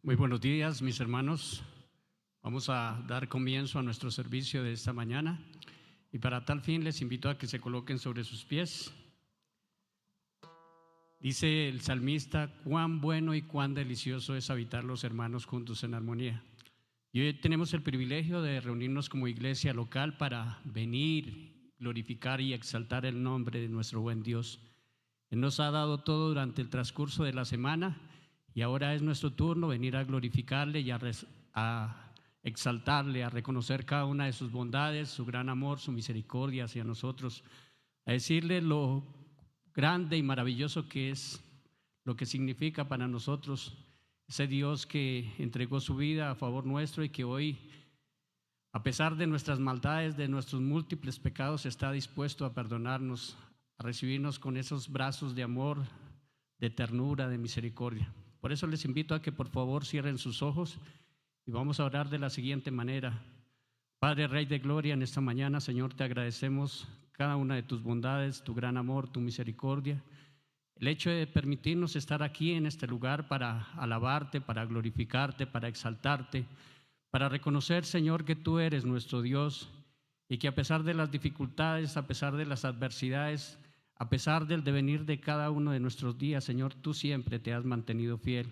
Muy buenos días, mis hermanos. Vamos a dar comienzo a nuestro servicio de esta mañana y para tal fin les invito a que se coloquen sobre sus pies. Dice el salmista: cuán bueno y cuán delicioso es habitar los hermanos juntos en armonía. Y hoy tenemos el privilegio de reunirnos como iglesia local para venir, glorificar y exaltar el nombre de nuestro buen Dios. Él nos ha dado todo durante el transcurso de la semana y ahora es nuestro turno venir a glorificarle y a exaltarle, a reconocer cada una de sus bondades, su gran amor, su misericordia hacia nosotros, a decirle lo grande y maravilloso que es, lo que significa para nosotros ese Dios que entregó su vida a favor nuestro y que hoy, a pesar de nuestras maldades, de nuestros múltiples pecados, está dispuesto a perdonarnos, a recibirnos con esos brazos de amor, de ternura, de misericordia. Por eso les invito a que por favor cierren sus ojos y vamos a orar de la siguiente manera. Padre, Rey de Gloria, en esta mañana, Señor, te agradecemos cada una de tus bondades, tu gran amor, tu misericordia. El hecho de permitirnos estar aquí en este lugar para alabarte, para glorificarte, para exaltarte, para reconocer, Señor, que tú eres nuestro Dios y que a pesar de las dificultades, a pesar de las adversidades, a pesar del devenir de cada uno de nuestros días, Señor, tú siempre te has mantenido fiel.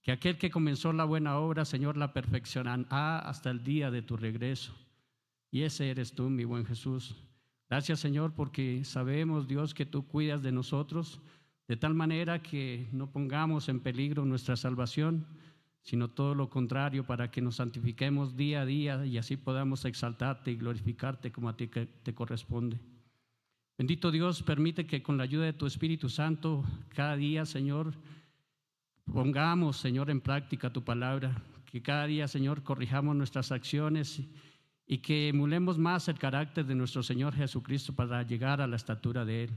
Que aquel que comenzó la buena obra, Señor, la perfeccionará hasta el día de tu regreso. Y ese eres tú, mi buen Jesús. Gracias, Señor, porque sabemos, Dios, que tú cuidas de nosotros de tal manera que no pongamos en peligro nuestra salvación, sino todo lo contrario, para que nos santifiquemos día a día y así podamos exaltarte y glorificarte como a ti te corresponde. Bendito Dios, permite que con la ayuda de tu Espíritu Santo cada día, Señor, pongamos, Señor, en práctica tu palabra, que cada día, Señor, corrijamos nuestras acciones y que emulemos más el carácter de nuestro Señor Jesucristo para llegar a la estatura de Él.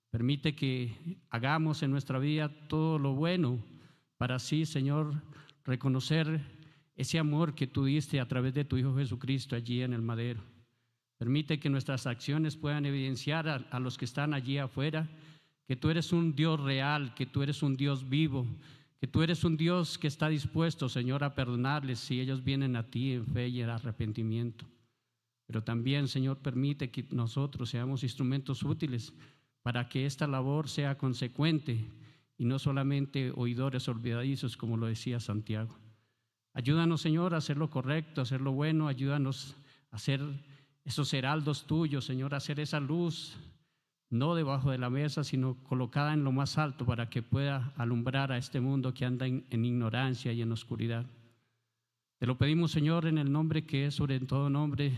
Permite que hagamos en nuestra vida todo lo bueno para así, Señor, reconocer ese amor que tú diste a través de tu Hijo Jesucristo allí en el madero. Permite que nuestras acciones puedan evidenciar a los que están allí afuera que tú eres un Dios real, que tú eres un Dios vivo, que tú eres un Dios que está dispuesto, Señor, a perdonarles si ellos vienen a ti en fe y en arrepentimiento. Pero también, Señor, permite que nosotros seamos instrumentos útiles para que esta labor sea consecuente y no solamente oidores olvidadizos, como lo decía Santiago. Ayúdanos, Señor, a hacer lo correcto, a hacer lo bueno. Ayúdanos a hacer esos heraldos tuyos, Señor, a hacer esa luz, no debajo de la mesa, sino colocada en lo más alto para que pueda alumbrar a este mundo que anda en ignorancia y en oscuridad. Te lo pedimos, Señor, en el nombre que es sobre todo nombre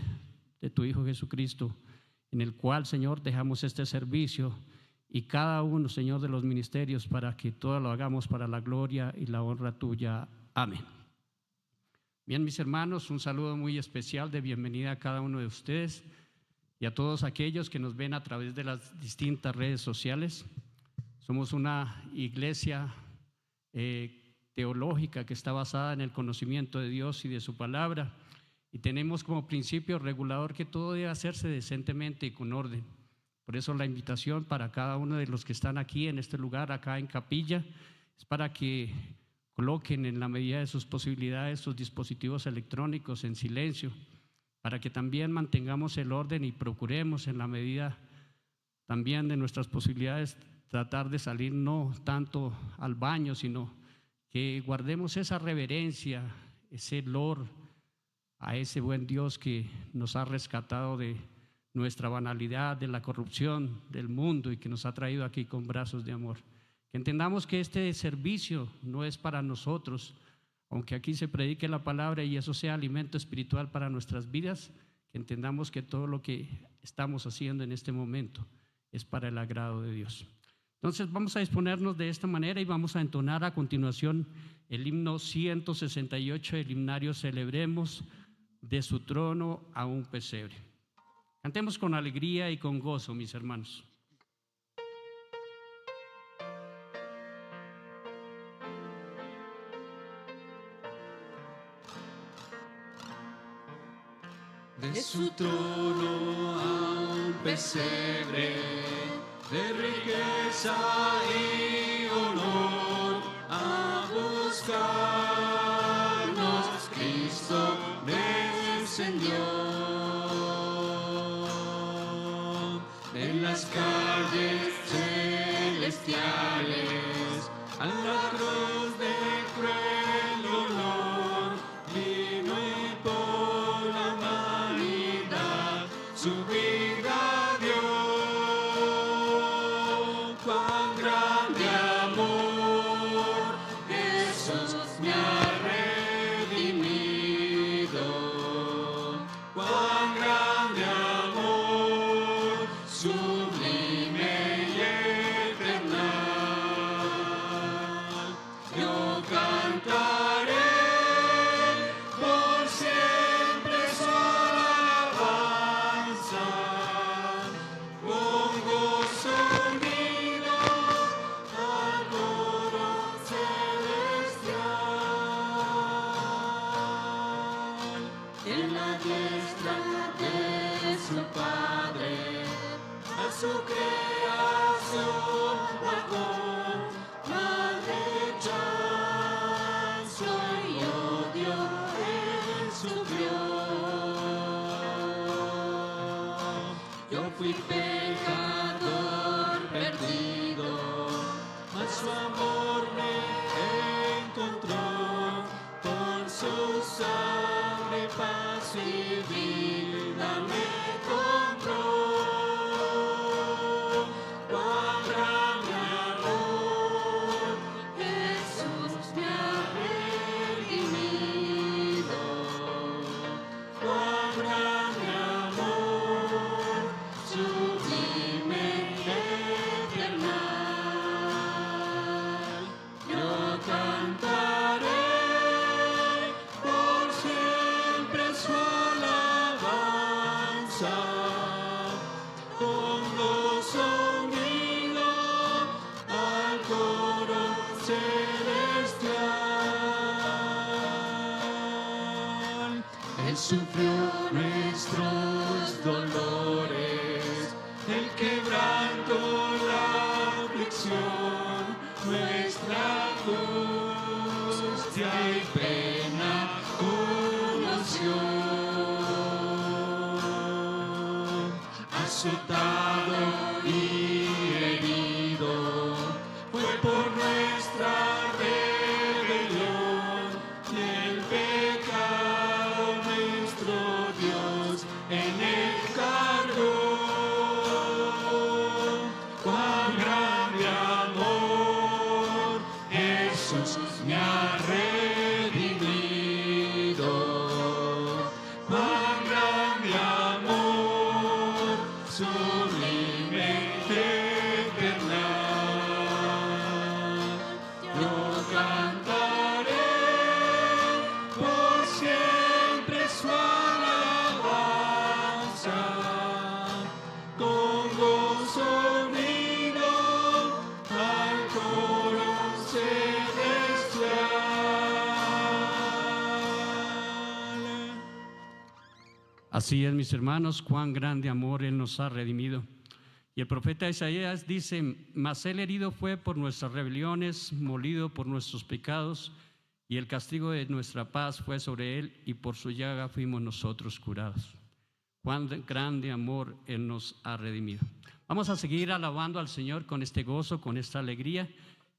de tu Hijo Jesucristo, en el cual, Señor, dejamos este servicio y cada uno, Señor, de los ministerios para que todo lo hagamos para la gloria y la honra tuya. Amén. Bien, mis hermanos, un saludo muy especial de bienvenida a cada uno de ustedes y a todos aquellos que nos ven a través de las distintas redes sociales. Somos una iglesia teológica que está basada en el conocimiento de Dios y de su palabra. Y tenemos como principio regulador que todo debe hacerse decentemente y con orden. Por eso la invitación para cada uno de los que están aquí en este lugar, acá en capilla, es para que coloquen en la medida de sus posibilidades sus dispositivos electrónicos en silencio, para que también mantengamos el orden y procuremos en la medida también de nuestras posibilidades tratar de salir no tanto al baño, sino que guardemos esa reverencia, ese olor a ese buen Dios que nos ha rescatado de nuestra banalidad, de la corrupción del mundo y que nos ha traído aquí con brazos de amor. Que entendamos que este servicio no es para nosotros, aunque aquí se predique la palabra y eso sea alimento espiritual para nuestras vidas, que entendamos que todo lo que estamos haciendo en este momento es para el agrado de Dios. Entonces vamos a disponernos de esta manera y vamos a entonar a continuación el himno 168 del himnario Celebremos de su trono a un pesebre. Cantemos con alegría y con gozo, mis hermanos. De su trono a un pesebre, de riqueza y honor, a buscar buscarnos, Cristo descendió. En las calles celestiales, a la cruz de cruel dolor, vino y por la humanidad su vida dio. Cuán grande amor, Jesús me ha redimido. Cuán grande amor, sublime y eternal. Yo cantaré por siempre su alabanza, con gozo unido al coro celestial. En la diestra de su Padre, a su creación bajó, mal rechazo y odio él sufrió. Yo fui pecador perdido, mas su amor me encontró, con su sangre paz y vida me compró. Cuán grande amor, Jesús me ha redimido. Cuán grande amor, sublime y eternal. Yo cantaré por siempre su alabanza, con gozo unido al coro celestial. Él sufrió nuestros dolores, el quebranto, la aflicción, nuestra angustia y pena conoció. Azotado y herido fue por nuestra rebelión, y el pecado nuestro Dios en él cargó. Cuán grande amor, Jesús me ha redimido. Cuán grande amor, sublime y eternal. Yo cantaré por siempre su alabanza, con gozo unido al coro celestial. Así es, mis hermanos, cuán grande amor Él nos ha redimido. Y el profeta Isaías dice: mas Él herido fue por nuestras rebeliones, molido por nuestros pecados, y el castigo de nuestra paz fue sobre Él, y por su llaga fuimos nosotros curados. Cuán grande amor Él nos ha redimido. Vamos a seguir alabando al Señor con este gozo, con esta alegría,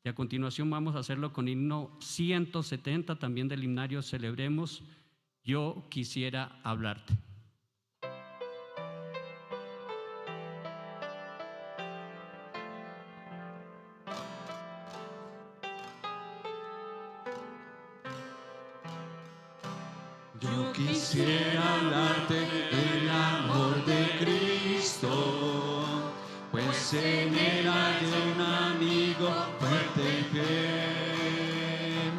y a continuación vamos a hacerlo con himno 170, también del himnario Celebremos, Yo quisiera hablarte. Yo quisiera hablarte del amor de Cristo, pues en él hay un amigo fuerte y fiel.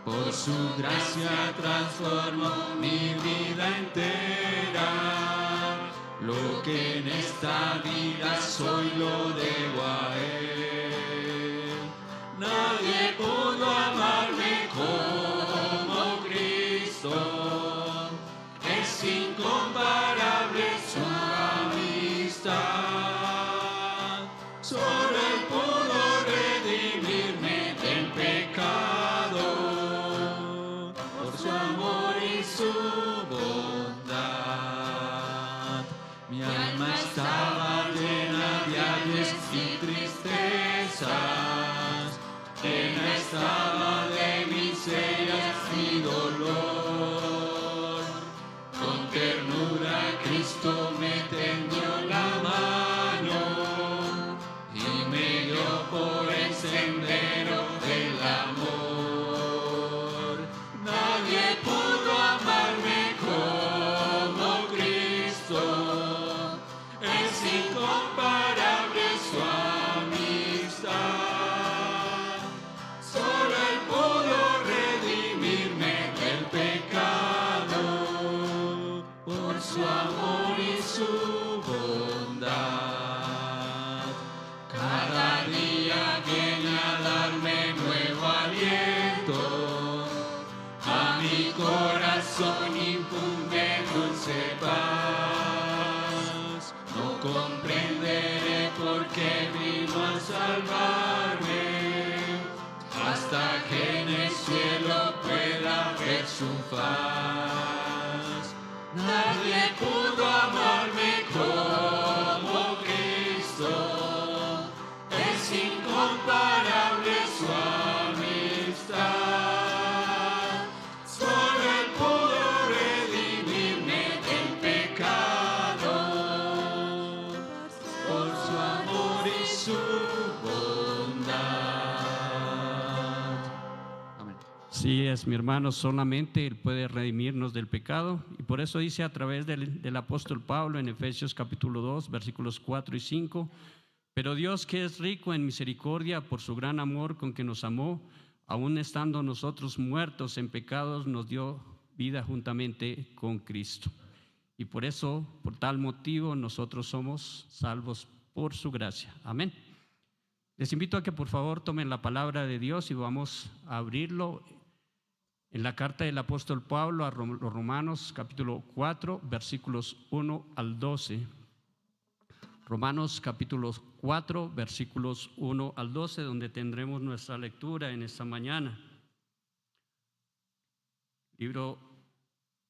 Por su gracia transformó mi vida entera. Lo que en esta vida soy lo debo a él. Nadie pudo amarme como Cristo. Es incomparable su amistad. Solo él pudo redimirme del pecado. porque vino a salvarme, hasta que en el cielo pueda ver su faz. Nadie pudo amarme como Cristo, es incomparable su amistad. Solo Él pudo redimirme del pecado, por su amor y su bondad. Amén. Sí es, mi hermano, solamente Él puede redimirnos del pecado, y por eso dice a través del apóstol Pablo en Efesios capítulo 2, versículos 4 y 5, pero Dios, que es rico en misericordia por su gran amor con que nos amó, aun estando nosotros muertos en pecados, nos dio vida juntamente con Cristo. Y por eso, por tal motivo, nosotros somos salvos por su gracia. Amén. Les invito a que por favor tomen la palabra de Dios y vamos a abrirlo en la carta del apóstol Pablo a los Romanos capítulo 4, versículos 1 al 12. Romanos capítulo 4, versículos 1 al 12, donde tendremos nuestra lectura en esta mañana. Libro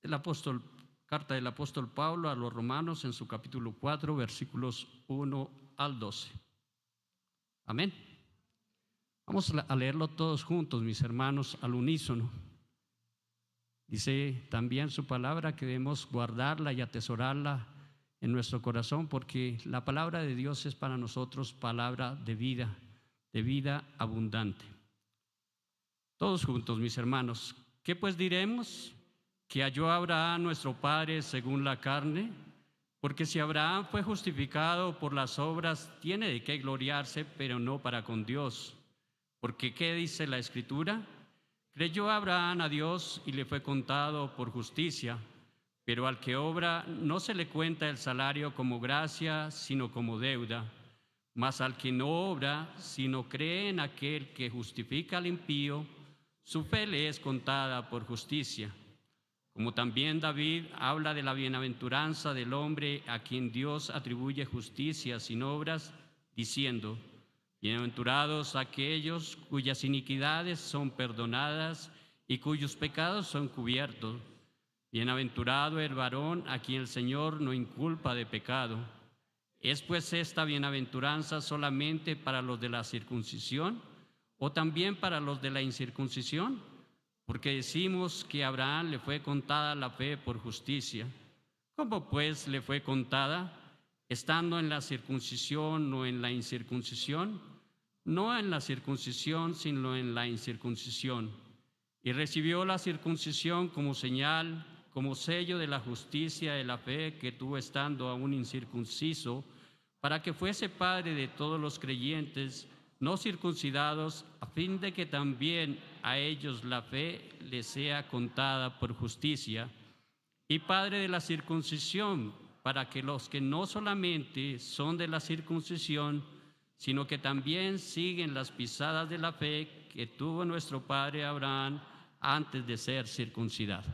del apóstol, carta del apóstol Pablo a los Romanos en su capítulo 4, versículos 1 al 12. Amén. Vamos a leerlo todos juntos, mis hermanos, al unísono. Dice también su palabra que debemos guardarla y atesorarla en nuestro corazón, porque la palabra de Dios es para nosotros palabra de vida abundante. Todos juntos, mis hermanos, ¿qué pues diremos? ¿Que halló Abraham nuestro padre según la carne? Porque si Abraham fue justificado por las obras, tiene de qué gloriarse, pero no para con Dios. Porque ¿qué dice la Escritura? Creyó Abraham a Dios y le fue contado por justicia, pero al que obra no se le cuenta el salario como gracia, sino como deuda. Mas al que no obra, sino cree en aquel que justifica al impío, su fe le es contada por justicia. Como también David habla de la bienaventuranza del hombre a quien Dios atribuye justicia sin obras, diciendo: bienaventurados aquellos cuyas iniquidades son perdonadas y cuyos pecados son cubiertos. Bienaventurado el varón a quien el Señor no inculpa de pecado. ¿Es pues esta bienaventuranza solamente para los de la circuncisión o también para los de la incircuncisión? Porque decimos que a Abraham le fue contada la fe por justicia. ¿Cómo pues le fue contada? ¿Estando en la circuncisión o en la incircuncisión? No en la circuncisión, sino en la incircuncisión. Y recibió la circuncisión como señal, como sello de la justicia de la fe que tuvo estando aún incircunciso, para que fuese padre de todos los creyentes no circuncidados, a fin de que también a ellos la fe les sea contada por justicia, y padre de la circuncisión, para que los que no solamente son de la circuncisión, sino que también siguen las pisadas de la fe que tuvo nuestro padre Abraham antes de ser circuncidado.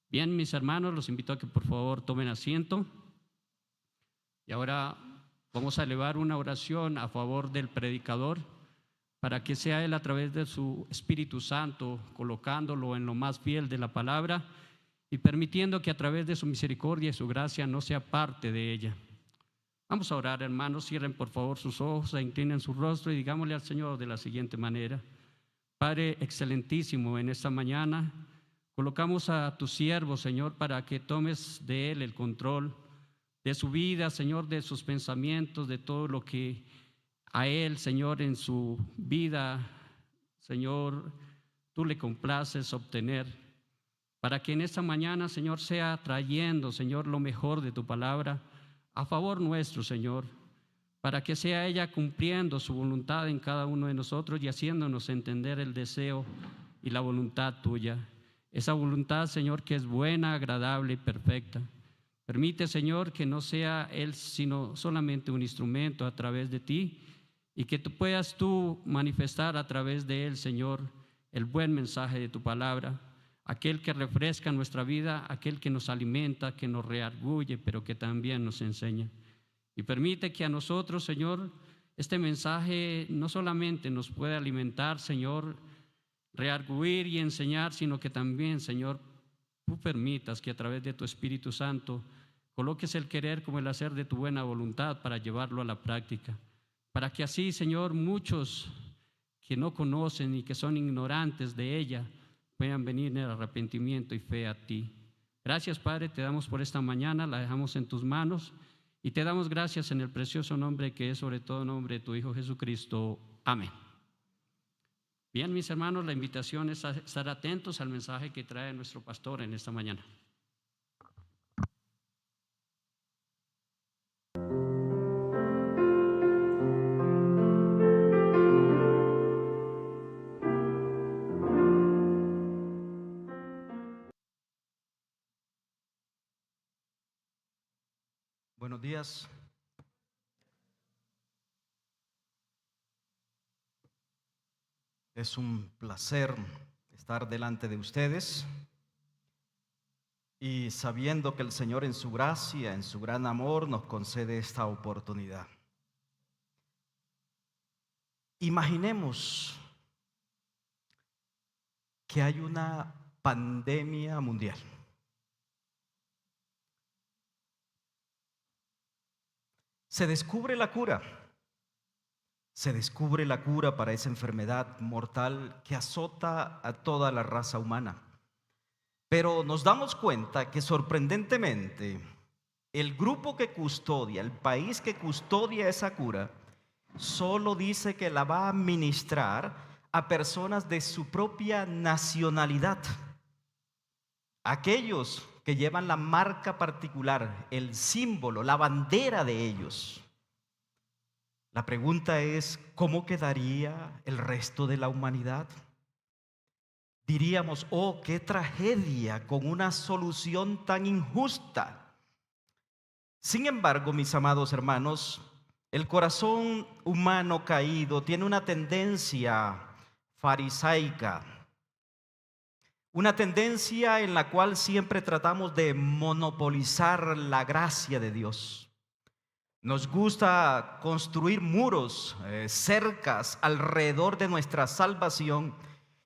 Bien, mis hermanos, los invito a que por favor tomen asiento. Y ahora vamos a elevar una oración a favor del predicador, para que sea él, a través de su Espíritu Santo, colocándolo en lo más fiel de la palabra y permitiendo que a través de su misericordia y su gracia no sea parte de ella. Vamos a orar, hermanos. Cierren por favor sus ojos, inclinen su rostro y digámosle al Señor de la siguiente manera: Padre excelentísimo, en esta mañana colocamos a tu siervo, Señor, para que tomes de él el control de su vida, Señor, de sus pensamientos, de todo lo que a él, Señor, en su vida, Señor, tú le complaces obtener, para que en esta mañana, Señor, sea trayendo, Señor, lo mejor de tu palabra a favor nuestro, Señor, para que sea ella cumpliendo su voluntad en cada uno de nosotros y haciéndonos entender el deseo y la voluntad tuya. Esa voluntad, Señor, que es buena, agradable y perfecta. Permite, Señor, que no sea él sino solamente un instrumento a través de ti, y que tú puedas manifestar a través de él, Señor, el buen mensaje de tu palabra, aquel que refresca nuestra vida, aquel que nos alimenta, que nos reargulle, pero que también nos enseña. Y permite que a nosotros, Señor, este mensaje no solamente nos puede alimentar, Señor, rearguir y enseñar, sino que también, Señor, tú permitas que a través de tu Espíritu Santo coloques el querer como el hacer de tu buena voluntad para llevarlo a la práctica. Para que así, Señor, muchos que no conocen y que son ignorantes de ella puedan venir en el arrepentimiento y fe a ti. Gracias, Padre, te damos por esta mañana, la dejamos en tus manos y te damos gracias en el precioso nombre que es sobre todo nombre de tu Hijo Jesucristo. Amén. Bien, mis hermanos, la invitación es a estar atentos al mensaje que trae nuestro pastor en esta mañana. Buenos días. Es un placer estar delante de ustedes y sabiendo que el Señor en su gracia, en su gran amor, nos concede esta oportunidad. Imaginemos que hay una pandemia mundial. Se descubre la cura. Se descubre la cura para esa enfermedad mortal que azota a toda la raza humana. Pero nos damos cuenta que sorprendentemente el grupo que custodia, el país que custodia esa cura, solo dice que la va a administrar a personas de su propia nacionalidad. Aquellos que llevan la marca particular, el símbolo, la bandera de ellos. La pregunta es, ¿cómo quedaría el resto de la humanidad? Diríamos, oh, qué tragedia con una solución tan injusta. Sin embargo, mis amados hermanos, el corazón humano caído tiene una tendencia farisaica, una tendencia en la cual siempre tratamos de monopolizar la gracia de Dios. Nos gusta construir muros, cercas alrededor de nuestra salvación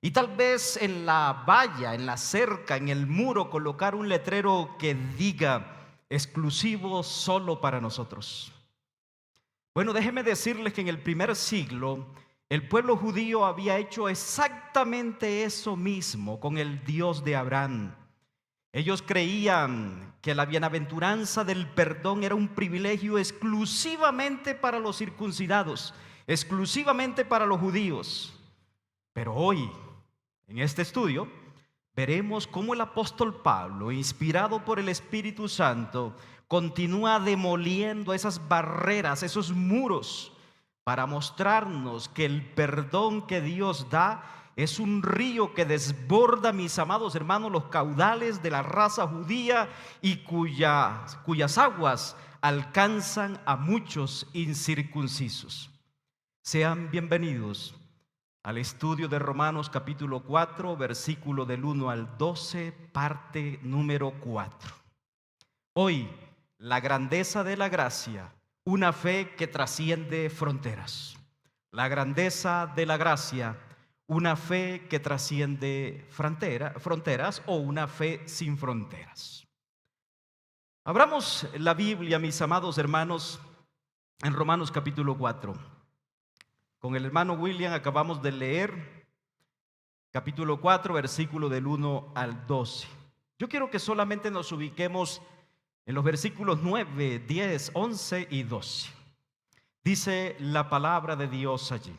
y tal vez en la valla, en la cerca, en el muro colocar un letrero que diga exclusivo solo para nosotros. Bueno, déjenme decirles que en el primer siglo el pueblo judío había hecho exactamente eso mismo con el Dios de Abraham. Ellos creían que la bienaventuranza del perdón era un privilegio exclusivamente para los circuncidados, exclusivamente para los judíos. Pero hoy, en este estudio, veremos cómo el apóstol Pablo, inspirado por el Espíritu Santo, continúa demoliendo esas barreras, esos muros, para mostrarnos que el perdón que Dios da es un río que desborda, mis amados hermanos, los caudales de la raza judía y cuyas aguas alcanzan a muchos incircuncisos. Sean bienvenidos al estudio de Romanos capítulo 4, versículo del 1 al 12, parte número 4. Hoy, la grandeza de la gracia, una fe que trasciende fronteras. La grandeza de la gracia, una fe que trasciende fronteras o una fe sin fronteras. Abramos la Biblia, mis amados hermanos, en Romanos capítulo 4. Con el hermano William acabamos de leer capítulo 4, versículo del 1 al 12. Yo quiero que solamente nos ubiquemos en los versículos 9, 10, 11 y 12. Dice la palabra de Dios allí.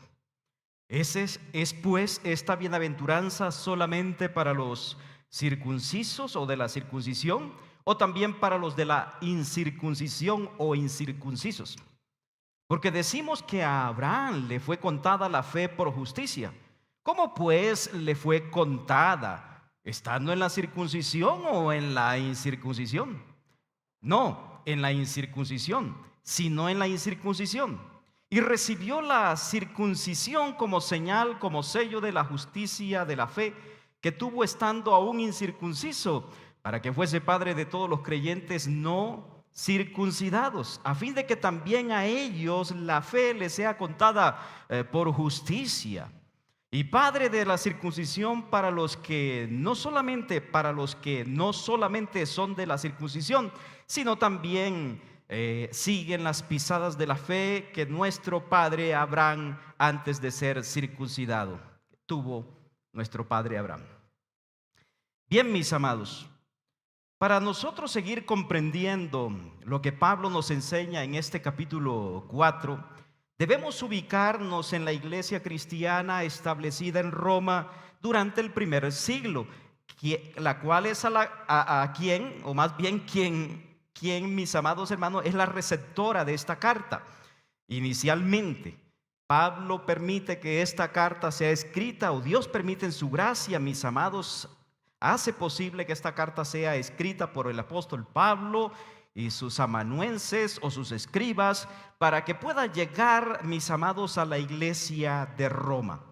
¿Es pues esta bienaventuranza solamente para los circuncisos o de la circuncisión, o también para los de la incircuncisión o incircuncisos? Porque decimos que a Abraham le fue contada la fe por justicia. ¿Cómo pues le fue contada? ¿Estando en la circuncisión o en la incircuncisión? No, en la incircuncisión, sino en la incircuncisión. Y recibió la circuncisión como señal, como sello de la justicia de la fe que tuvo estando aún incircunciso, para que fuese padre de todos los creyentes no circuncidados, a fin de que también a ellos la fe les sea contada por justicia. Y padre de la circuncisión para los que no solamente son de la circuncisión, sino también siguen las pisadas de la fe que nuestro padre Abraham, antes de ser circuncidado, tuvo nuestro padre Abraham. Bien, mis amados, para nosotros seguir comprendiendo lo que Pablo nos enseña en este capítulo 4, debemos ubicarnos en la iglesia cristiana establecida en Roma durante el primer siglo, la cual es quien, mis amados hermanos, es la receptora de esta carta. Inicialmente, Pablo permite que esta carta sea escrita, o Dios permite en su gracia, mis amados, hace posible que esta carta sea escrita por el apóstol Pablo y sus amanuenses o sus escribas, para que pueda llegar, mis amados, a la iglesia de Roma.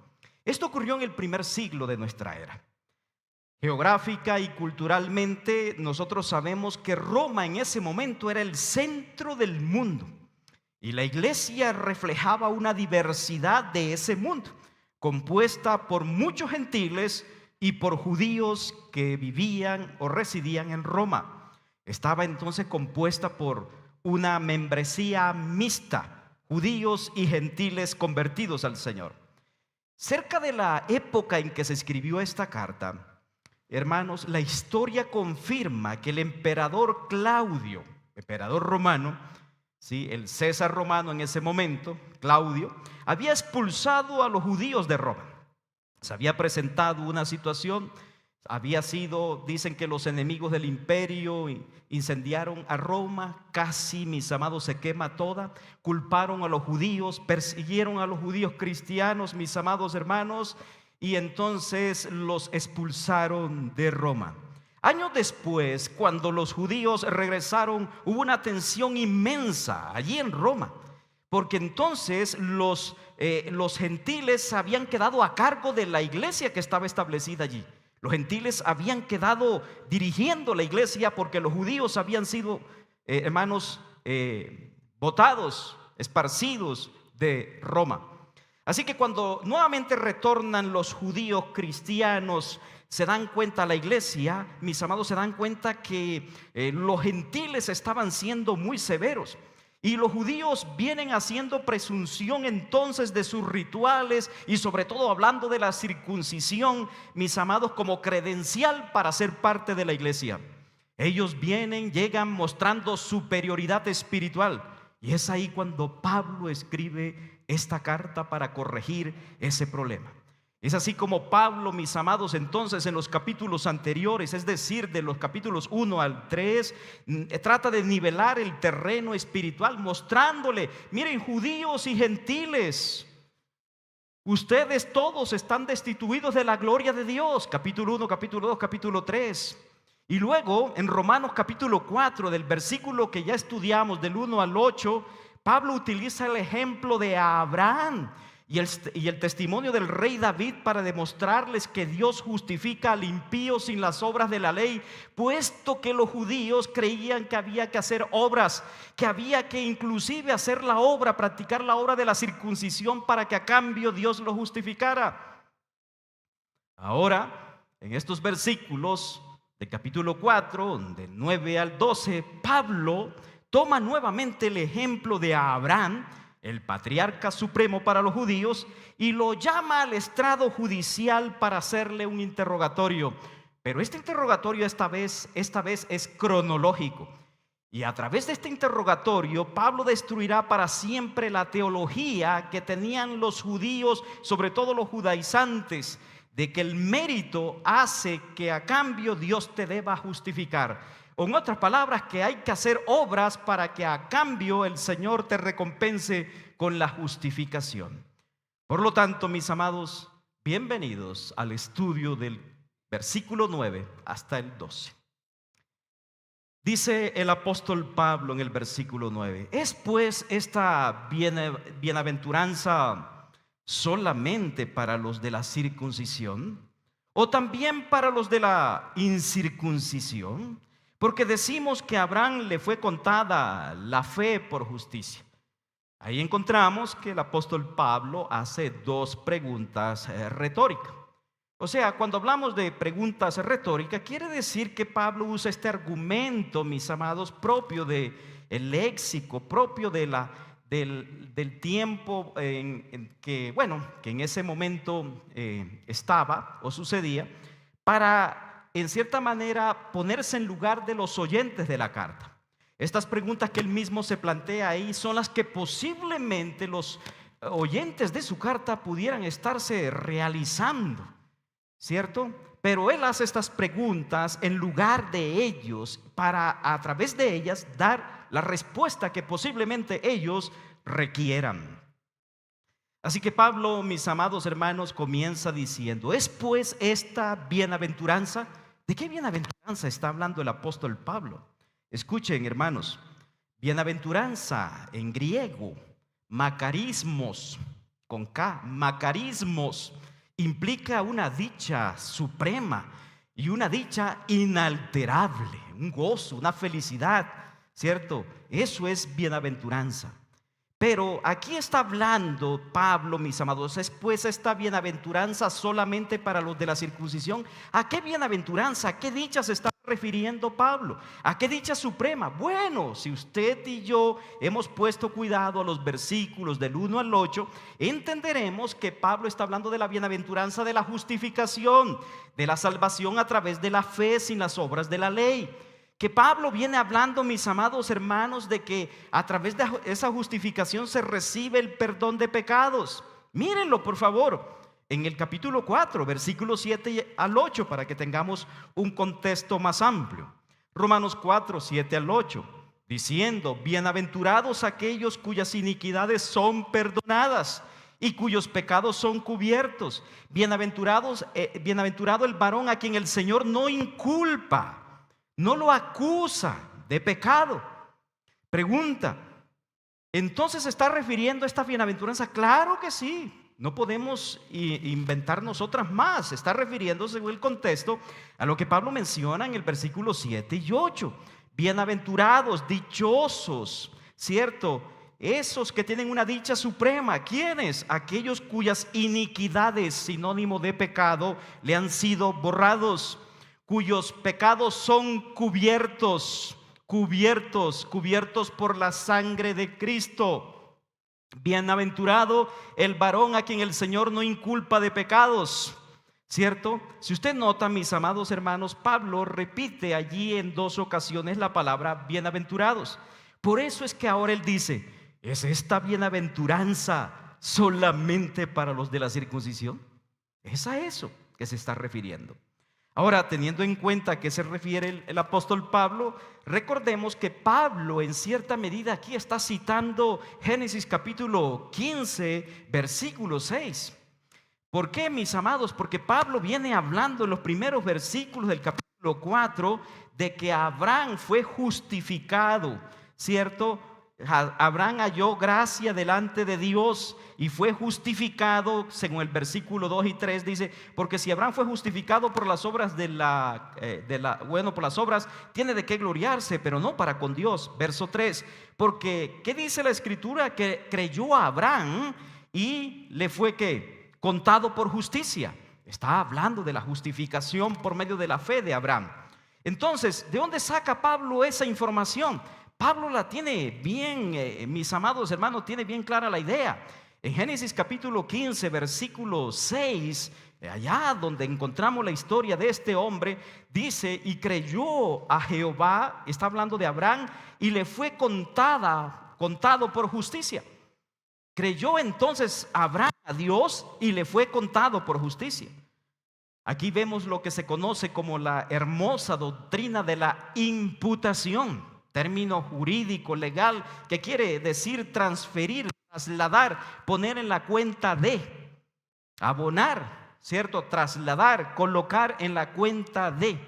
Esto ocurrió en el primer siglo de nuestra era. Geográfica y culturalmente, nosotros sabemos que Roma en ese momento era el centro del mundo, y la iglesia reflejaba una diversidad de ese mundo, compuesta por muchos gentiles y por judíos que vivían o residían en Roma. Estaba entonces compuesta por una membresía mixta, judíos y gentiles convertidos al Señor. Cerca de la época en que se escribió esta carta, hermanos, la historia confirma que el emperador Claudio, emperador romano, ¿sí?, el César romano en ese momento, Claudio, había expulsado a los judíos de Roma. Se había presentado una situación, dicen que los enemigos del imperio incendiaron a Roma, casi, mis amados, se quema toda, culparon a los judíos, persiguieron a los judíos cristianos, mis amados hermanos, y entonces los expulsaron de Roma. Años después, cuando los judíos regresaron, hubo una tensión inmensa allí en Roma, porque entonces los gentiles habían quedado a cargo de la iglesia que estaba establecida allí. Los gentiles habían quedado dirigiendo la iglesia porque los judíos habían sido, hermanos, botados, esparcidos de Roma. Así que cuando nuevamente retornan los judíos cristianos, se dan cuenta, la iglesia, mis amados, se dan cuenta que los gentiles estaban siendo muy severos. Y los judíos vienen haciendo presunción entonces de sus rituales, y sobre todo hablando de la circuncisión, mis amados, como credencial para ser parte de la iglesia. Ellos llegan mostrando superioridad espiritual, y es ahí cuando Pablo escribe esta carta para corregir ese problema. Es así como Pablo, mis amados, entonces en los capítulos anteriores, es decir, de los capítulos 1 al 3, trata de nivelar el terreno espiritual, mostrándole: miren, judíos y gentiles, ustedes todos están destituidos de la gloria de Dios. Capítulo 1, capítulo 2, capítulo 3. Y luego en Romanos capítulo 4, del versículo que ya estudiamos, del 1 al 8, Pablo utiliza el ejemplo de Abraham y el testimonio del rey David para demostrarles que Dios justifica al impío sin las obras de la ley, puesto que los judíos creían que había que hacer obras, que había que inclusive hacer la obra, practicar la obra de la circuncisión para que a cambio Dios lo justificara. Ahora, en estos versículos del capítulo 4, del 9 al 12, Pablo toma nuevamente el ejemplo de Abraham, el patriarca supremo para los judíos, y lo llama al estrado judicial para hacerle un interrogatorio. Pero este interrogatorio esta vez es cronológico. Y a través de este interrogatorio, Pablo destruirá para siempre la teología que tenían los judíos, sobre todo los judaizantes, de que el mérito hace que a cambio Dios te deba justificar. O en otras palabras, que hay que hacer obras para que a cambio el Señor te recompense con la justificación. Por lo tanto, mis amados, bienvenidos al estudio del versículo 9 hasta el 12. Dice el apóstol Pablo en el versículo 9: ¿es pues esta bienaventuranza solamente para los de la circuncisión, o también para los de la incircuncisión? Porque decimos que a Abraham le fue contada la fe por justicia. Ahí encontramos que el apóstol Pablo hace dos preguntas retóricas. O sea, cuando hablamos de preguntas retóricas, quiere decir que Pablo usa este argumento, mis amados, propio del léxico, propio del tiempo que en ese momento estaba o sucedía, para, en cierta manera, ponerse en lugar de los oyentes de la carta. Estas preguntas que él mismo se plantea ahí son las que posiblemente los oyentes de su carta pudieran estarse realizando, ¿cierto? Pero él hace estas preguntas en lugar de ellos para, a través de ellas, dar la respuesta que posiblemente ellos requieran. Así que Pablo, mis amados hermanos, comienza diciendo: ¿es pues esta bienaventuranza? ¿De qué bienaventuranza está hablando el apóstol Pablo? Escuchen, hermanos, bienaventuranza en griego, macarismos, con K, macarismos, implica una dicha suprema y una dicha inalterable, un gozo, una felicidad, ¿cierto? Eso es bienaventuranza. Pero aquí está hablando Pablo, mis amados, ¿es pues esta bienaventuranza solamente para los de la circuncisión? ¿A qué bienaventuranza, a qué dicha se está refiriendo Pablo? ¿A qué dicha suprema? Bueno, si usted y yo hemos puesto cuidado a los versículos del 1 al 8, entenderemos que Pablo está hablando de la bienaventuranza de la justificación, de la salvación a través de la fe sin las obras de la ley. Que Pablo viene hablando, mis amados hermanos, de que a través de esa justificación se recibe el perdón de pecados. Mírenlo, por favor, en el capítulo 4, versículos 7 al 8, para que tengamos un contexto más amplio. Romanos 4, 7 al 8, diciendo: bienaventurados aquellos cuyas iniquidades son perdonadas y cuyos pecados son cubiertos. Bienaventurado el varón a quien el Señor no inculpa, no lo acusa de pecado. Pregunta: ¿entonces se está refiriendo a esta bienaventuranza? Claro que sí. No podemos inventarnos otras más. Se está refiriendo, según el contexto, a lo que Pablo menciona en el versículo 7 y 8. Bienaventurados, dichosos, ¿cierto? Esos que tienen una dicha suprema. ¿Quiénes? Aquellos cuyas iniquidades, sinónimo de pecado, le han sido borrados, cuyos pecados son cubiertos por la sangre de Cristo. Bienaventurado el varón a quien el Señor no inculpa de pecados, ¿cierto? Si usted nota, mis amados hermanos, Pablo repite allí en dos ocasiones la palabra bienaventurados. Por eso es que ahora él dice: ¿es esta bienaventuranza solamente para los de la circuncisión? Es a eso que se está refiriendo. Ahora, teniendo en cuenta a qué se refiere el apóstol Pablo, recordemos que Pablo en cierta medida aquí está citando Génesis capítulo 15, versículo 6. ¿Por qué, mis amados? Porque Pablo viene hablando en los primeros versículos del capítulo 4 de que Abraham fue justificado, ¿cierto? Abraham halló gracia delante de Dios y fue justificado, según el versículo 2 y 3 dice: porque si Abraham fue justificado por las obras por las obras, tiene de qué gloriarse, pero no para con Dios. Verso 3, porque ¿qué dice la escritura? Que creyó a Abraham y le fue ¿qué? Contado por justicia. Está hablando de la justificación por medio de la fe de Abraham. Entonces, ¿de dónde saca Pablo esa información? Pablo la tiene bien, mis amados hermanos, tiene bien clara la idea. En Génesis capítulo 15, versículo 6, allá donde encontramos la historia de este hombre, dice: y creyó a Jehová, está hablando de Abraham, y le fue contado por justicia. Creyó entonces Abraham a Dios y le fue contado por justicia. Aquí vemos lo que se conoce como la hermosa doctrina de la imputación, término jurídico, legal, que quiere decir transferir, trasladar, poner en la cuenta de, abonar, ¿cierto? Trasladar, colocar en la cuenta de.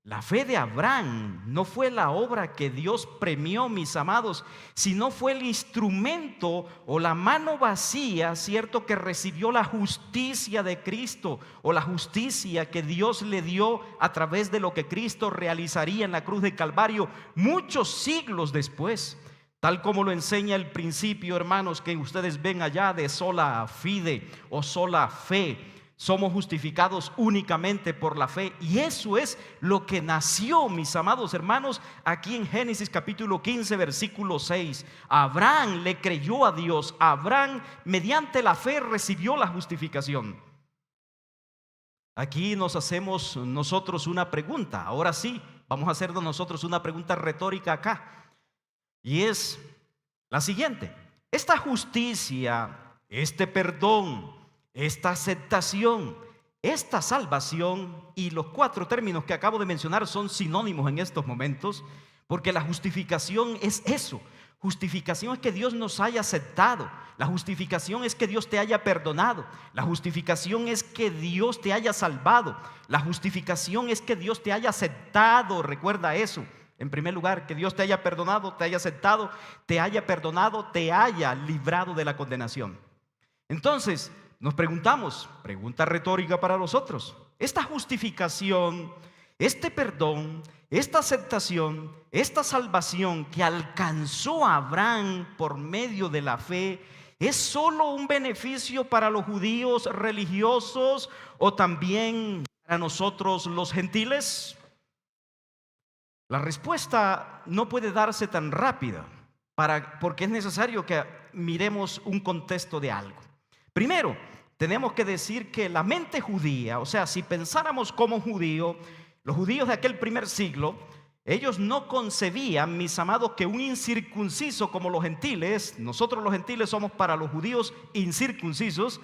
La fe de Abraham no fue la obra que Dios premió, mis amados, sino fue el instrumento o la mano vacía, cierto, que recibió la justicia de Cristo, o la justicia que Dios le dio a través de lo que Cristo realizaría en la cruz de Calvario muchos siglos después. Tal como lo enseña el principio, hermanos, que ustedes ven allá de sola fide o sola fe. Somos justificados únicamente por la fe, y eso es lo que nació, mis amados hermanos, aquí en Génesis capítulo 15, versículo 6. Abraham le creyó a Dios. Abraham, mediante la fe, recibió la justificación. Aquí nos hacemos nosotros una pregunta. Ahora sí, vamos a hacernos nosotros una pregunta retórica acá, y es la siguiente: esta justicia, este perdón, esta aceptación, esta salvación y los 4 términos que acabo de mencionar son sinónimos en estos momentos, porque la justificación es eso. Justificación es que Dios nos haya aceptado. La justificación es que Dios te haya perdonado. La justificación es que Dios te haya salvado. La justificación es que Dios te haya aceptado. Recuerda eso. En primer lugar, que Dios te haya perdonado, te haya aceptado, te haya perdonado, te haya librado de la condenación. Entonces, nos preguntamos, pregunta retórica para nosotros: esta justificación, este perdón, esta aceptación, esta salvación que alcanzó a Abraham por medio de la fe, ¿es solo un beneficio para los judíos religiosos o también para nosotros los gentiles? La respuesta no puede darse tan rápida, porque es necesario que miremos un contexto de algo. Primero, tenemos que decir que la mente judía, o sea, si pensáramos como judío, los judíos de aquel primer siglo, ellos no concebían, mis amados, que un incircunciso como los gentiles, nosotros los gentiles somos para los judíos incircuncisos,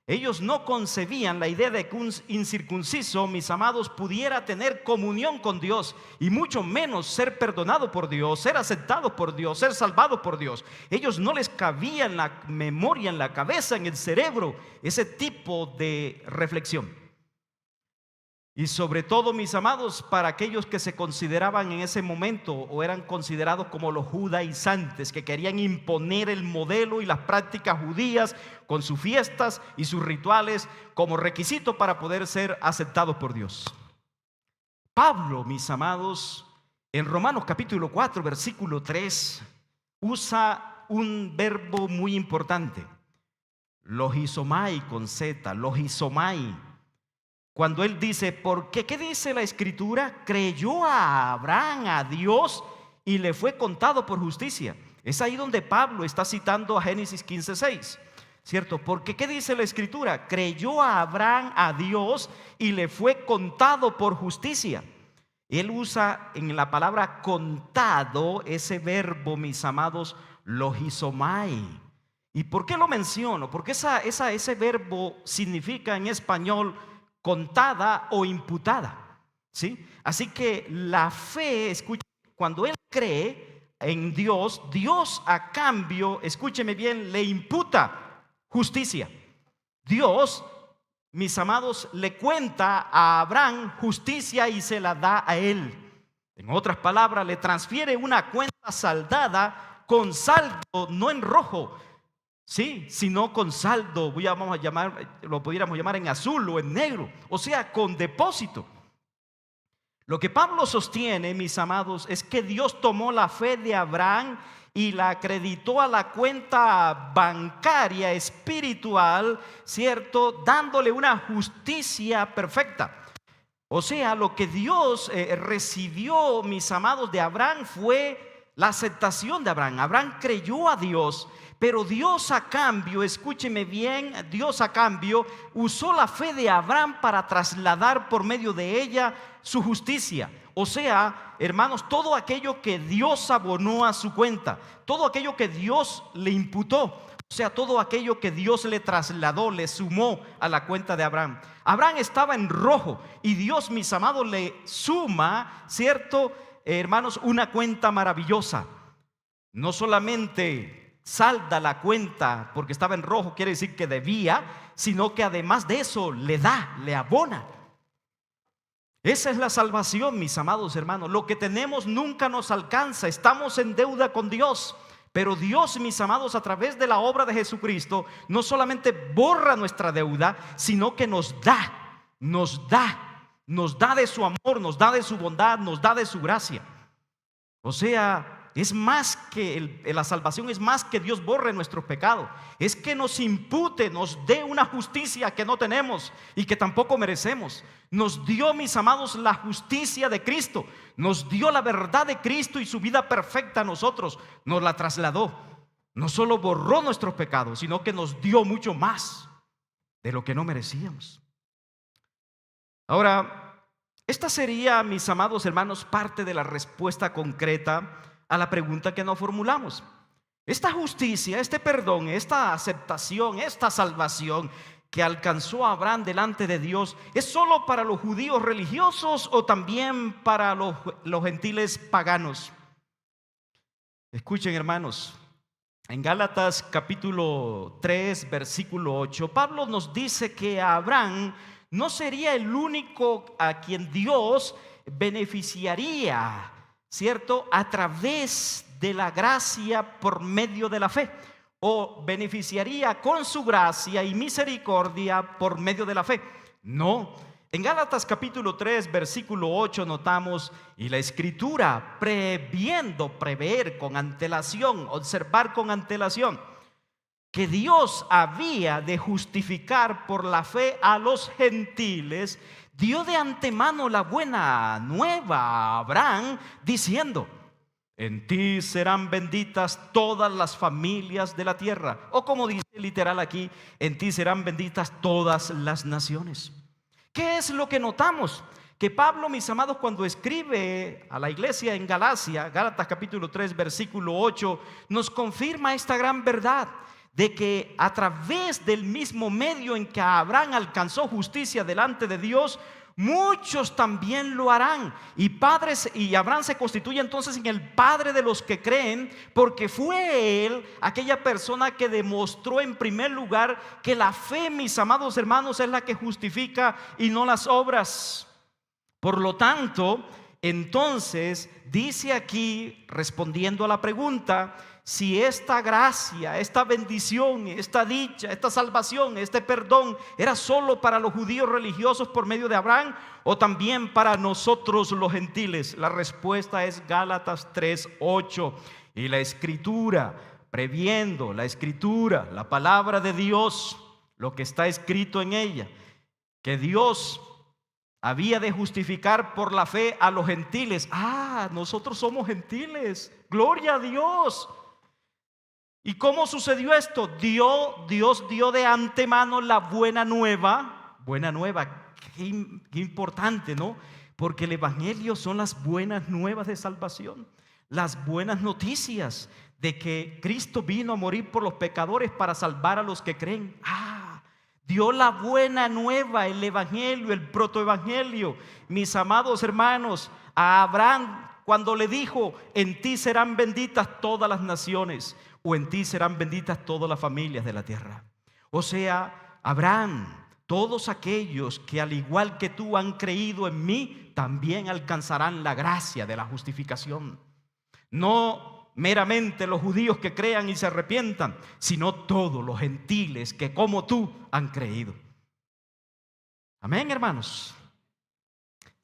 ellos no concebían la idea de que un incircunciso, mis amados, pudiera tener comunión con Dios, y mucho menos ser perdonado por Dios, ser aceptado por Dios, ser salvado por Dios. Ellos no les cabía en la memoria, en la cabeza, en el cerebro, ese tipo de reflexión. Y sobre todo, mis amados, para aquellos que se consideraban en ese momento o eran considerados como los judaizantes, que querían imponer el modelo y las prácticas judías con sus fiestas y sus rituales como requisito para poder ser aceptados por Dios. Pablo, mis amados, en Romanos capítulo 4, versículo 3, usa un verbo muy importante, logizomai con Z, logizomai. Cuando él dice, ¿por qué? ¿Qué dice la Escritura? Creyó a Abraham, a Dios, y le fue contado por justicia. Es ahí donde Pablo está citando a Génesis 15:6, ¿cierto? Porque ¿qué dice la Escritura? Creyó a Abraham, a Dios, y le fue contado por justicia. Él usa en la palabra contado ese verbo, mis amados, logizomai. ¿Y por qué lo menciono? Porque ese verbo significa en español contada o imputada, ¿sí? Así que la fe, escuche, cuando él cree en Dios, Dios a cambio, escúcheme bien, le imputa justicia. Dios, mis amados, le cuenta a Abraham justicia y se la da a él. En otras palabras, le transfiere una cuenta saldada con saldo, no en rojo, sí, sino con saldo, lo pudiéramos llamar en azul o en negro, o sea, con depósito. Lo que Pablo sostiene, mis amados, es que Dios tomó la fe de Abraham y la acreditó a la cuenta bancaria espiritual, ¿cierto? Dándole una justicia perfecta. O sea, lo que Dios recibió, mis amados, de Abraham fue la aceptación de Abraham. Abraham creyó a Dios, pero Dios a cambio, escúcheme bien, Dios a cambio usó la fe de Abraham para trasladar por medio de ella su justicia. O sea, hermanos, todo aquello que Dios abonó a su cuenta, todo aquello que Dios le imputó, o sea, todo aquello que Dios le trasladó, le sumó a la cuenta de Abraham. Abraham estaba en rojo y Dios, mis amados, le suma, ¿cierto, hermanos? Una cuenta maravillosa. No solamente salda la cuenta porque estaba en rojo, quiere decir que debía, sino que además de eso le da, le abona. Esa es la salvación, mis amados hermanos. Lo que tenemos nunca nos alcanza. Estamos en deuda con Dios. Pero Dios, mis amados, a través de la obra de Jesucristo, no solamente borra nuestra deuda, sino que nos da de su amor, nos da de su bondad, nos da de su gracia. O sea, es más que la salvación es más que Dios borre nuestros pecados. Es que nos impute, nos dé una justicia que no tenemos y que tampoco merecemos. Nos dio, mis amados, la justicia de Cristo. Nos dio la verdad de Cristo y su vida perfecta a nosotros. Nos la trasladó. No solo borró nuestros pecados, sino que nos dio mucho más de lo que no merecíamos. Ahora, esta sería, mis amados hermanos, parte de la respuesta concreta a la pregunta que nos formulamos. Esta justicia, este perdón, esta aceptación, esta salvación que alcanzó a Abraham delante de Dios, ¿es solo para los judíos religiosos o también para los gentiles paganos? Escuchen, hermanos, en Gálatas capítulo 3, versículo 8, Pablo nos dice que Abraham no sería el único a quien Dios beneficiaría, ¿cierto?, a través de la gracia por medio de la fe, o beneficiaría con su gracia y misericordia por medio de la fe. No, en Gálatas capítulo 3, versículo 8 notamos: y la escritura, prever con antelación, observar con antelación, que Dios había de justificar por la fe a los gentiles, dio de antemano la buena nueva a Abraham, diciendo: en ti serán benditas todas las familias de la tierra. O como dice literal aquí, en ti serán benditas todas las naciones. ¿Qué es lo que notamos? Que Pablo, mis amados, cuando escribe a la iglesia en Galacia, Gálatas capítulo 3, versículo 8, nos confirma esta gran verdad de que a través del mismo medio en que Abraham alcanzó justicia delante de Dios, muchos también lo harán. Y Abraham se constituye entonces en el padre de los que creen, porque fue él aquella persona que demostró en primer lugar que la fe, mis amados hermanos, es la que justifica y no las obras. Por lo tanto, entonces dice aquí, respondiendo a la pregunta, si esta gracia, esta bendición, esta dicha, esta salvación, este perdón era solo para los judíos religiosos por medio de Abraham o también para nosotros los gentiles. La respuesta es Gálatas 3:8. Y la escritura, previendo la escritura, la palabra de Dios, lo que está escrito en ella, que Dios había de justificar por la fe a los gentiles. Nosotros somos gentiles, gloria a Dios. ¿Y cómo sucedió esto? Dios dio de antemano la buena nueva. Buena nueva, qué importante, ¿no? Porque el evangelio son las buenas nuevas de salvación, las buenas noticias de que Cristo vino a morir por los pecadores para salvar a los que creen. Dio la buena nueva, el evangelio, el protoevangelio, mis amados hermanos, a Abraham cuando le dijo: en ti serán benditas todas las naciones, o en ti serán benditas todas las familias de la tierra. O sea, Abraham, todos aquellos que al igual que tú han creído en mí, también alcanzarán la gracia de la justificación. No meramente los judíos que crean y se arrepientan, sino todos los gentiles que como tú han creído. Amén, hermanos.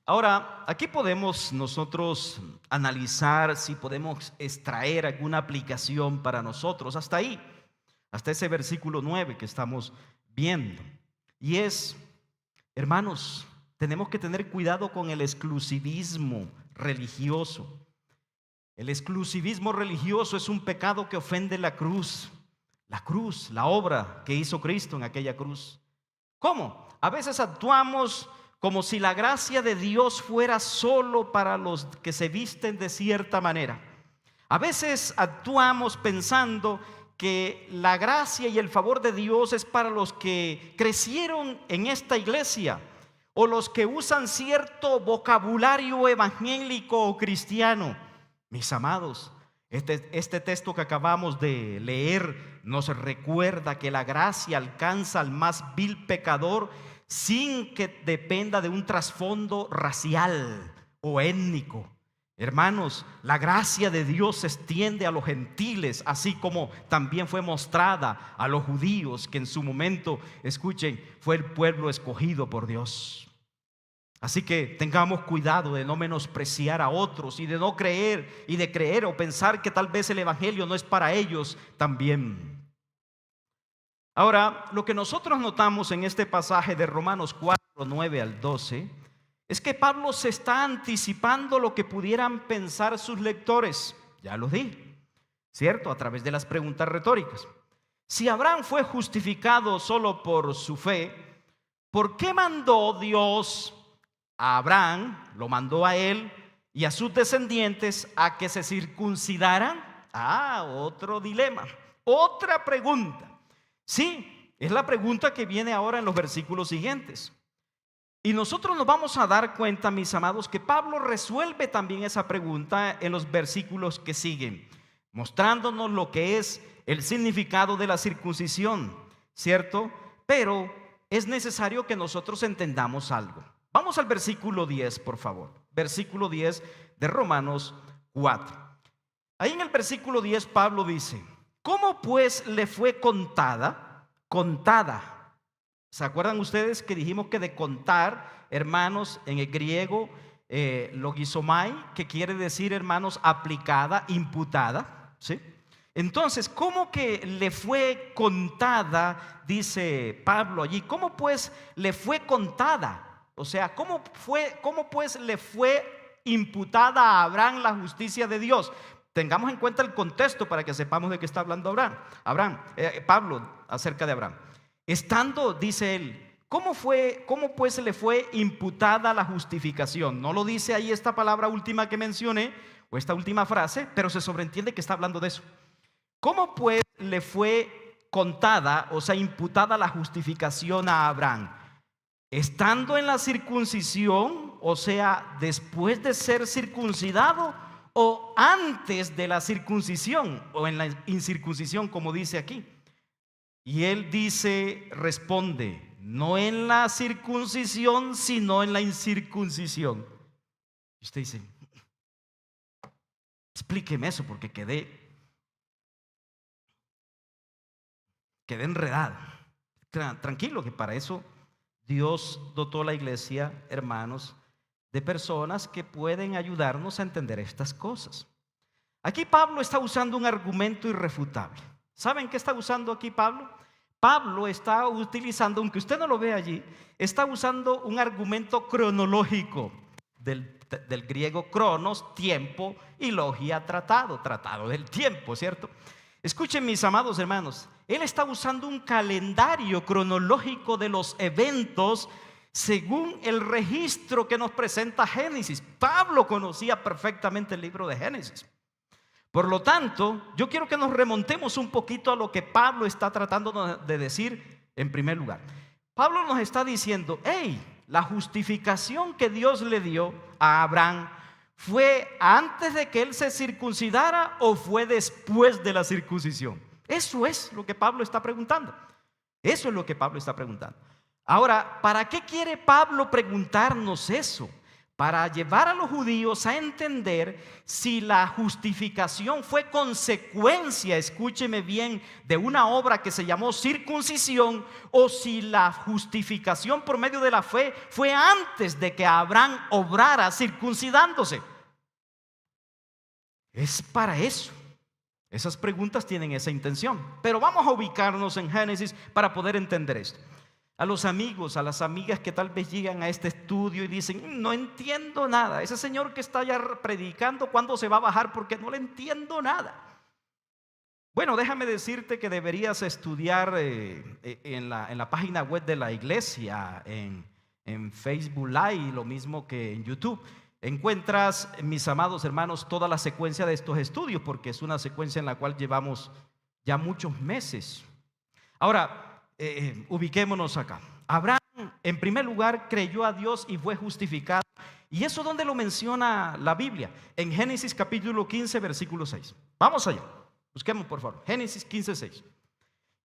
Ahora, aquí podemos nosotros analizar si podemos extraer alguna aplicación para nosotros. Hasta ahí, hasta ese versículo 9 que estamos viendo. Y es, hermanos, tenemos que tener cuidado con el exclusivismo religioso. El exclusivismo religioso es un pecado que ofende la cruz, la obra que hizo Cristo en aquella cruz. ¿Cómo? A veces actuamos como si la gracia de Dios fuera solo para los que se visten de cierta manera. A veces actuamos pensando que la gracia y el favor de Dios es para los que crecieron en esta iglesia o los que usan cierto vocabulario evangélico o cristiano. Mis amados, este texto que acabamos de leer nos recuerda que la gracia alcanza al más vil pecador sin que dependa de un trasfondo racial o étnico. Hermanos, la gracia de Dios se extiende a los gentiles, así como también fue mostrada a los judíos, que en su momento, escuchen, fue el pueblo escogido por Dios. Así que tengamos cuidado de no menospreciar a otros y de no creer y de creer o pensar que tal vez el evangelio no es para ellos también. Ahora, lo que nosotros notamos en este pasaje de Romanos 4, 9 al 12, es que Pablo se está anticipando lo que pudieran pensar sus lectores. Ya lo dije, ¿cierto? A través de las preguntas retóricas. Si Abraham fue justificado solo por su fe, ¿por qué mandó Dios a Abraham, lo mandó a él y a sus descendientes a que se circuncidaran? Otro dilema, otra pregunta. Sí, es la pregunta que viene ahora en los versículos siguientes. Y nosotros nos vamos a dar cuenta, mis amados, que Pablo resuelve también esa pregunta en los versículos que siguen, mostrándonos lo que es el significado de la circuncisión, ¿cierto? Pero es necesario que nosotros entendamos algo. Vamos al versículo 10, por favor. Versículo 10 de Romanos 4. Ahí en el versículo 10 Pablo dice: ¿cómo pues le fue contada? ¿Se acuerdan ustedes que dijimos que de contar, hermanos, en el griego, logizomai, que quiere decir, hermanos, aplicada, imputada? ¿Sí? Entonces, ¿cómo que le fue contada? Dice Pablo allí. ¿Cómo pues le fue contada? O sea, ¿cómo pues le fue imputada a Abraham la justicia de Dios? Tengamos en cuenta el contexto para que sepamos de qué está hablando Pablo acerca de Abraham. Estando, dice él, ¿cómo pues le fue imputada la justificación? No lo dice ahí esta palabra última que mencioné, o esta última frase, pero se sobreentiende que está hablando de eso. ¿Cómo pues le fue contada, o sea, imputada la justificación a Abraham? Estando en la circuncisión, o sea, después de ser circuncidado, o antes de la circuncisión, o en la incircuncisión, como dice aquí. Y él responde, no en la circuncisión, sino en la incircuncisión. Y usted dice, explíqueme eso, porque quedé enredado. Tranquilo, que para eso Dios dotó la iglesia, hermanos, de personas que pueden ayudarnos a entender estas cosas. Aquí Pablo está usando un argumento irrefutable. ¿Saben qué está usando aquí Pablo? Pablo está utilizando, aunque usted no lo ve allí, está usando un argumento cronológico del griego cronos, tiempo, y logia, tratado del tiempo, ¿cierto? Escuchen, mis amados hermanos, él está usando un calendario cronológico de los eventos según el registro que nos presenta Génesis. Pablo conocía perfectamente el libro de Génesis. Por lo tanto, yo quiero que nos remontemos un poquito a lo que Pablo está tratando de decir en primer lugar. Pablo nos está diciendo, la justificación que Dios le dio a Abraham, ¿fue antes de que él se circuncidara o fue después de la circuncisión? Eso es lo que Pablo está preguntando. Eso es lo que Pablo está preguntando. Ahora, ¿para qué quiere Pablo preguntarnos eso? Para llevar a los judíos a entender si la justificación fue consecuencia, escúcheme bien, de una obra que se llamó circuncisión, o si la justificación por medio de la fe fue antes de que Abraham obrara circuncidándose. Es para eso. Esas preguntas tienen esa intención. Pero vamos a ubicarnos en Génesis para poder entender esto. A los amigos, a las amigas que tal vez llegan a este estudio y dicen, no entiendo nada. Ese señor que está allá predicando, ¿cuándo se va a bajar? Porque no le entiendo nada. Bueno, déjame decirte que deberías estudiar en la página web de la iglesia, en Facebook Live, lo mismo que en YouTube. Encuentras, mis amados hermanos, toda la secuencia de estos estudios, porque es una secuencia en la cual llevamos ya muchos meses. Ahora, ubiquémonos acá. Abraham, en primer lugar, creyó a Dios y fue justificado. ¿Y eso dónde lo menciona la Biblia? En Génesis capítulo 15, versículo 6. Vamos allá. Busquemos, por favor. Génesis 15, 6.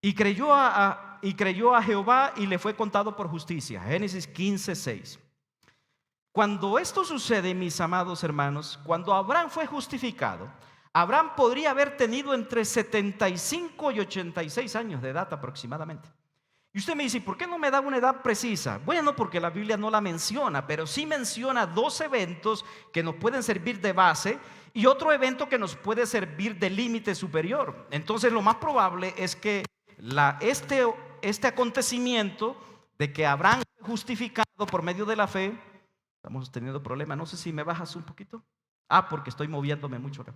Y creyó a Jehová y le fue contado por justicia. Génesis 15:6. Cuando esto sucede, mis amados hermanos, cuando Abraham fue justificado, Abraham podría haber tenido entre 75 y 86 años de edad aproximadamente. Y usted me dice, ¿por qué no me da una edad precisa? Bueno, porque la Biblia no la menciona, pero sí menciona dos eventos que nos pueden servir de base y otro evento que nos puede servir de límite superior. Entonces lo más probable es que este acontecimiento de que Abraham fue justificado por medio de la fe, estamos teniendo problemas, no sé si me bajas un poquito. Porque estoy moviéndome mucho acá.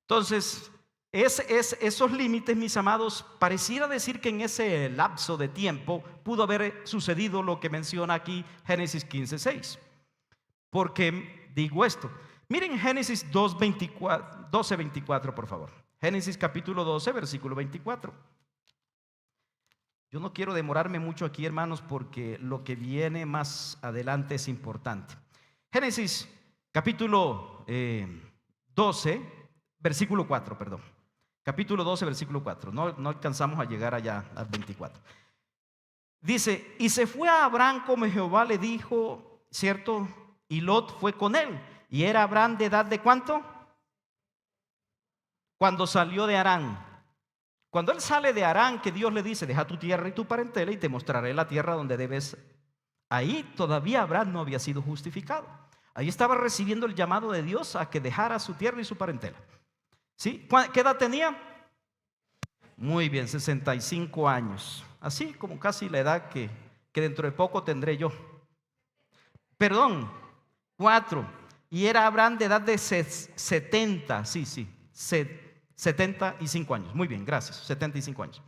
Entonces, esos límites, mis amados, pareciera decir que en ese lapso de tiempo pudo haber sucedido lo que menciona aquí Génesis 15:6. ¿Por qué digo esto? Miren Génesis 12:24, por favor. Génesis capítulo 12, versículo 24. Yo no quiero demorarme mucho aquí, hermanos, porque lo que viene más adelante es importante. Génesis capítulo 12, versículo 4, perdón. Capítulo 12, versículo 4. No alcanzamos a llegar allá al 24. Dice, y se fue a Abraham como Jehová le dijo, ¿cierto? Y Lot fue con él. Y era Abraham de edad de ¿cuánto? Cuando salió de Harán. Cuando él sale de Harán, que Dios le dice, deja tu tierra y tu parentela y te mostraré la tierra donde debes. Ahí todavía Abraham no había sido justificado. Ahí estaba recibiendo el llamado de Dios a que dejara su tierra y su parentela. ¿Sí? ¿Qué edad tenía? Muy bien, 65 años. Así como casi la edad que dentro de poco tendré yo. Perdón, 4. Y era Abraham de edad de 70. Sí, 75 años. Muy bien, gracias, 75 años.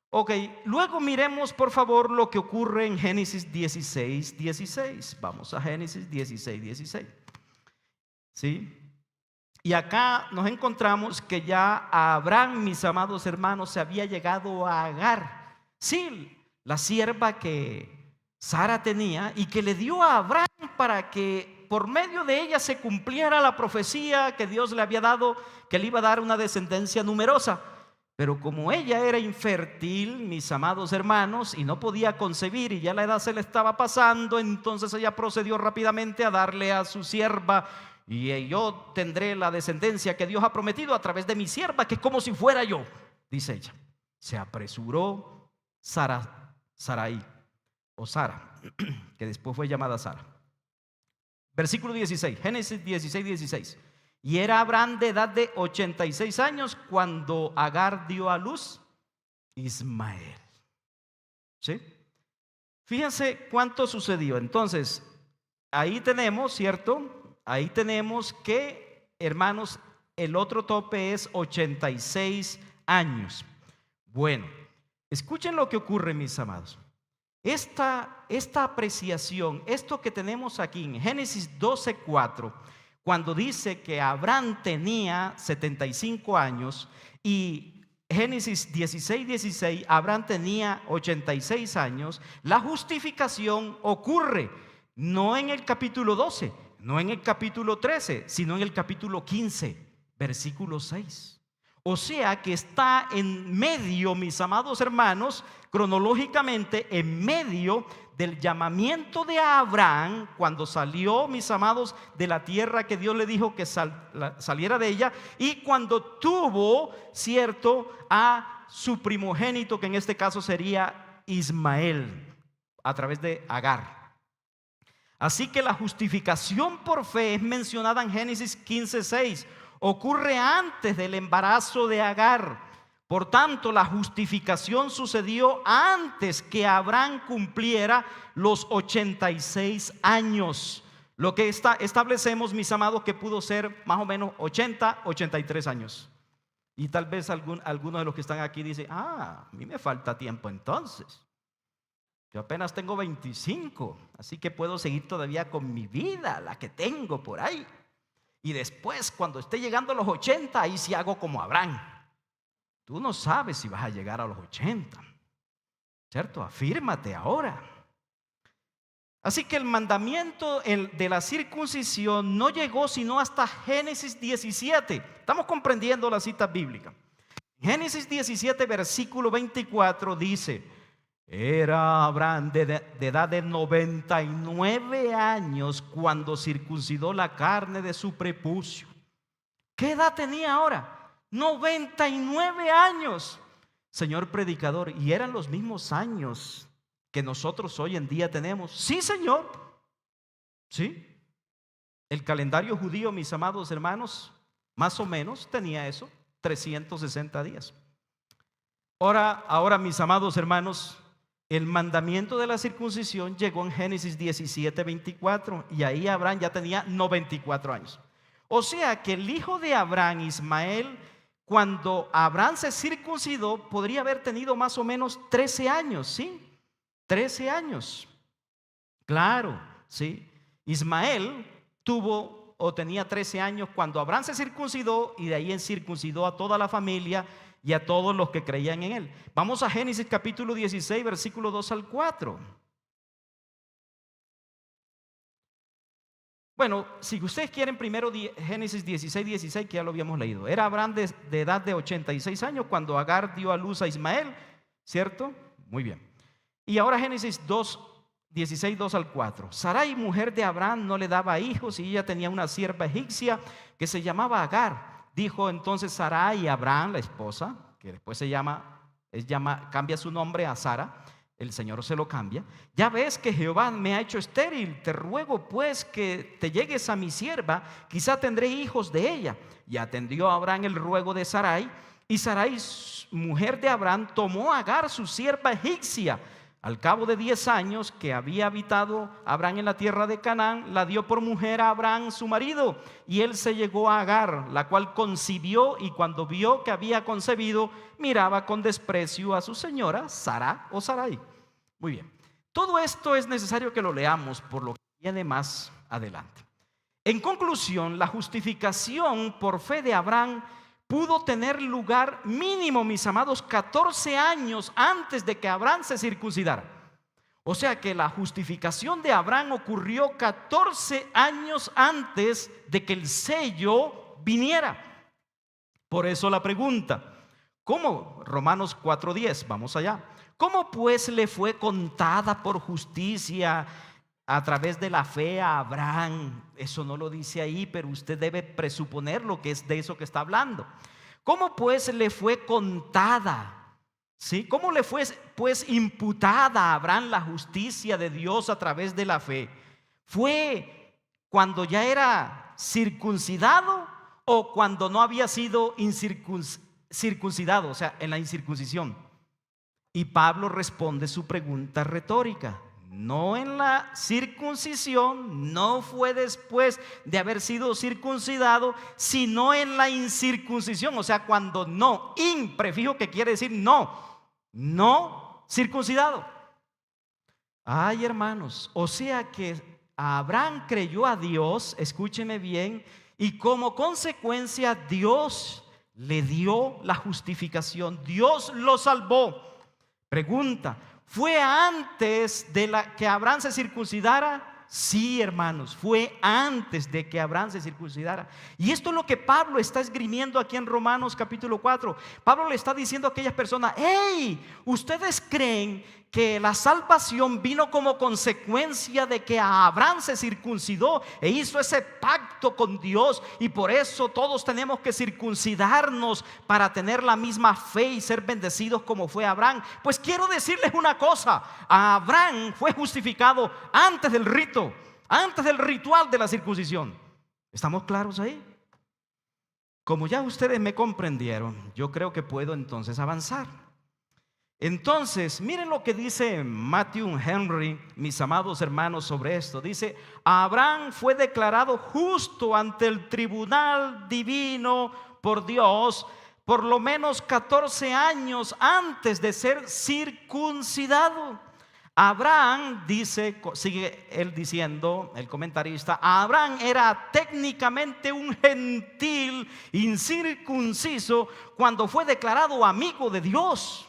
Ok, luego miremos por favor lo que ocurre en Génesis 16:16. Vamos a Génesis 16:16. ¿Sí? Y acá nos encontramos que ya a Abraham, mis amados hermanos, se había llegado a Agar. Sí, la sierva que Sara tenía y que le dio a Abraham para que por medio de ella se cumpliera la profecía que Dios le había dado, que le iba a dar una descendencia numerosa. Pero como ella era infértil, mis amados hermanos, y no podía concebir y ya la edad se le estaba pasando, entonces ella procedió rápidamente a darle a su sierva, y yo tendré la descendencia que Dios ha prometido a través de mi sierva, que es como si fuera yo, dice ella. Se apresuró Sarai, o Sara, que después fue llamada Sara. Versículo 16, Génesis 16:16. Y era Abraham de edad de 86 años cuando Agar dio a luz Ismael. ¿Sí? Fíjense cuánto sucedió. Entonces, ahí tenemos, ¿cierto? Ahí tenemos que, hermanos, el otro tope es 86 años. Bueno, escuchen lo que ocurre, mis amados. Esta apreciación, esto que tenemos aquí en Génesis 12:4, cuando dice que Abraham tenía 75 años y Génesis 16:16, Abraham tenía 86 años, la justificación ocurre no en el capítulo 12, no en el capítulo 13, sino en el capítulo 15, versículo 6. O sea que está en medio, mis amados hermanos, cronológicamente en medio del llamamiento de Abraham cuando salió, mis amados, de la tierra que Dios le dijo que saliera de ella, y cuando tuvo, cierto, a su primogénito, que en este caso sería Ismael, a través de Agar. Así que la justificación por fe es mencionada en Génesis 15:6. Ocurre antes del embarazo de Agar. Por tanto, la justificación sucedió antes que Abraham cumpliera los 86 años. Lo que establecemos, mis amados, que pudo ser más o menos 83 años. Y tal vez algunos de los que están aquí dicen, a mí me falta tiempo entonces. Yo apenas tengo 25, así que puedo seguir todavía con mi vida, la que tengo por ahí. Y después, cuando esté llegando a los 80, ahí sí hago como Abraham. Tú no sabes si vas a llegar a los 80, ¿cierto? Afírmate ahora. Así que el mandamiento de la circuncisión no llegó sino hasta Génesis 17. Estamos comprendiendo la cita bíblica. Génesis 17, versículo 24 dice: era Abraham de edad de 99 años cuando circuncidó la carne de su prepucio. ¿Qué edad tenía ahora? 99 años. Señor predicador, ¿y eran los mismos años que nosotros hoy en día tenemos? Sí, Señor. Sí. El calendario judío, mis amados hermanos, más o menos tenía eso, 360 días. Ahora, mis amados hermanos, el mandamiento de la circuncisión llegó en Génesis 17, 24, y ahí Abraham ya tenía 94 años. O sea que el hijo de Abraham, Ismael, cuando Abraham se circuncidó, podría haber tenido más o menos 13 años, ¿sí? 13 años. Claro, ¿sí? Ismael tuvo o tenía 13 años cuando Abraham se circuncidó, y de ahí circuncidó a toda la familia y a todos los que creían en él. Vamos a Génesis capítulo 16, versículo 2 al 4. Bueno, si ustedes quieren primero Génesis 16, 16, que ya lo habíamos leído. Era Abraham de edad de 86 años cuando Agar dio a luz a Ismael, ¿cierto? Muy bien. Y ahora Génesis 2, 16, 2 al 4. Sarai, mujer de Abraham, no le daba hijos, y ella tenía una sierva egipcia que se llamaba Agar. Dijo entonces Sarai a Abraham, la esposa, que después cambia su nombre a Sara. El Señor se lo cambia. Ya ves que Jehová me ha hecho estéril. Te ruego pues que te llegues a mi sierva, quizá tendré hijos de ella. Y atendió a Abraham el ruego de Sarai. Y Sarai, mujer de Abraham, tomó a Agar, su sierva egipcia. Al cabo de 10 años que había habitado Abraham en la tierra de Canaán, la dio por mujer a Abraham su marido, y él se llegó a Agar, la cual concibió, y cuando vio que había concebido, miraba con desprecio a su señora Sara o Sarai. Muy bien, todo esto es necesario que lo leamos por lo que viene más adelante. En conclusión, la justificación por fe de Abraham pudo tener lugar mínimo, mis amados, 14 años antes de que Abraham se circuncidara. O sea que la justificación de Abraham ocurrió 14 años antes de que el sello viniera. Por eso la pregunta, ¿cómo? Romanos 4:10, vamos allá. ¿Cómo pues le fue contada por justicia a través de la fe a Abraham? Eso no lo dice ahí, pero usted debe presuponer lo que es de eso que está hablando. ¿Cómo pues le fue contada? ¿Sí? ¿Cómo le fue pues imputada a Abraham la justicia de Dios a través de la fe? ¿Fue cuando ya era circuncidado o cuando no había sido circuncidado? O sea, en la incircuncisión. Y Pablo responde su pregunta retórica. No en la circuncisión, no fue después de haber sido circuncidado, sino en la incircuncisión. O sea, cuando no, prefijo que quiere decir no circuncidado. Ay, hermanos, o sea que Abraham creyó a Dios, escúcheme bien, y como consecuencia Dios le dio la justificación, Dios lo salvó. Pregunta, ¿fue antes de que Abraham se circuncidara? Sí, hermanos, fue antes de que Abraham se circuncidara. Y esto es lo que Pablo está esgrimiendo aquí en Romanos capítulo 4. Pablo le está diciendo a aquellas personas: hey, ¿ustedes creen que la salvación vino como consecuencia de que Abraham se circuncidó e hizo ese pacto con Dios, y por eso todos tenemos que circuncidarnos para tener la misma fe y ser bendecidos como fue Abraham? Pues quiero decirles una cosa: Abraham fue justificado antes del rito, antes del ritual de la circuncisión. ¿Estamos claros ahí? Como ya ustedes me comprendieron, yo creo que puedo entonces avanzar. Entonces, miren lo que dice Matthew Henry, mis amados hermanos, sobre esto. Dice: Abraham fue declarado justo ante el tribunal divino por Dios por lo menos 14 años antes de ser circuncidado. Abraham, dice, sigue él diciendo, el comentarista, Abraham era técnicamente un gentil incircunciso cuando fue declarado amigo de Dios.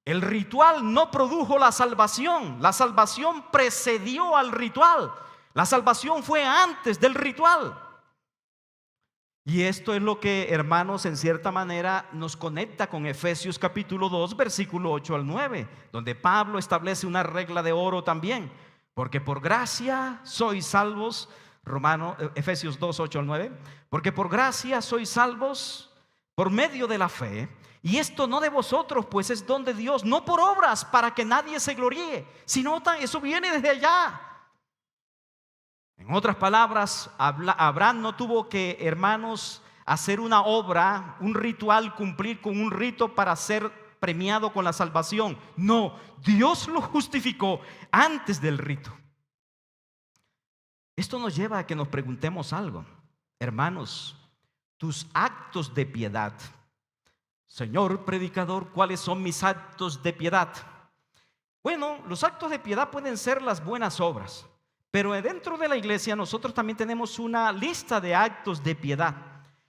El ritual no produjo la salvación precedió al ritual. La salvación fue antes del ritual. Y esto es lo que, hermanos, en cierta manera nos conecta con Efesios capítulo 2, versículo 8 al 9, donde Pablo establece una regla de oro también. Porque por gracia sois salvos, Efesios 2, 8 al 9, porque por gracia sois salvos por medio de la fe. Y esto no de vosotros, pues es don de Dios, no por obras para que nadie se gloríe, sino eso viene desde allá. En otras palabras, Abraham no tuvo que, hermanos, hacer una obra, un ritual, cumplir con un rito para ser premiado con la salvación. No, Dios lo justificó antes del rito. Esto nos lleva a que nos preguntemos algo. Hermanos, tus actos de piedad. Señor predicador, ¿cuáles son mis actos de piedad? Bueno, los actos de piedad pueden ser las buenas obras, pero dentro de la iglesia nosotros también tenemos una lista de actos de piedad.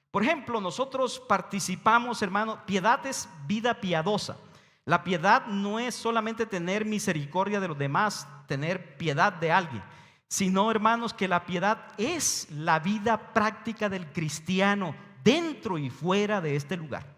Por ejemplo, nosotros participamos, hermano, piedad es vida piadosa. La piedad no es solamente tener misericordia de los demás, tener piedad de alguien, sino, hermanos, que la piedad es la vida práctica del cristiano dentro y fuera de este lugar.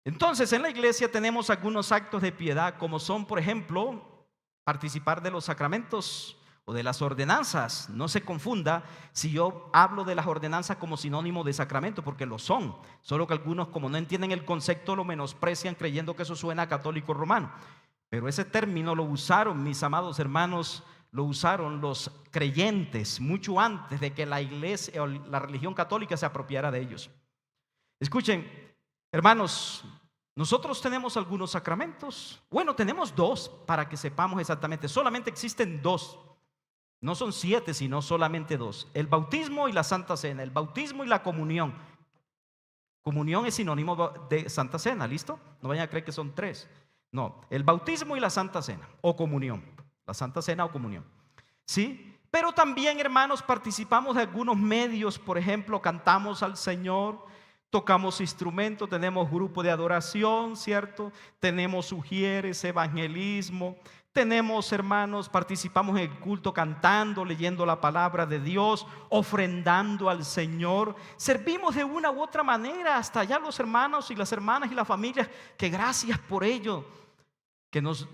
Entonces, en la iglesia tenemos algunos actos de piedad, como son, por ejemplo, participar de los sacramentos o de las ordenanzas. No se confunda si yo hablo de las ordenanzas como sinónimo de sacramento, porque lo son, solo que algunos, como no entienden el concepto, lo menosprecian creyendo que eso suena a católico romano. Pero ese término lo usaron, mis amados hermanos, lo usaron los creyentes mucho antes de que la iglesia o la religión católica se apropiara de ellos. Escuchen, hermanos, nosotros tenemos algunos sacramentos. Bueno, tenemos dos para que sepamos exactamente. Solamente existen dos. No son 7, sino solamente dos. El bautismo y la Santa Cena. El bautismo y la comunión. Comunión es sinónimo de Santa Cena, ¿listo? No vayan a creer que son 3. No, el bautismo y la Santa Cena o comunión. La Santa Cena o comunión. ¿Sí? Pero también, hermanos, participamos de algunos medios. Por ejemplo, cantamos al Señor, tocamos instrumentos, tenemos grupo de adoración, ¿cierto? Tenemos ujieres, evangelismo. Tenemos, hermanos, participamos en el culto cantando, leyendo la palabra de Dios, ofrendando al Señor. Servimos de una u otra manera hasta allá los hermanos y las hermanas y las familias que gracias por ello, que nos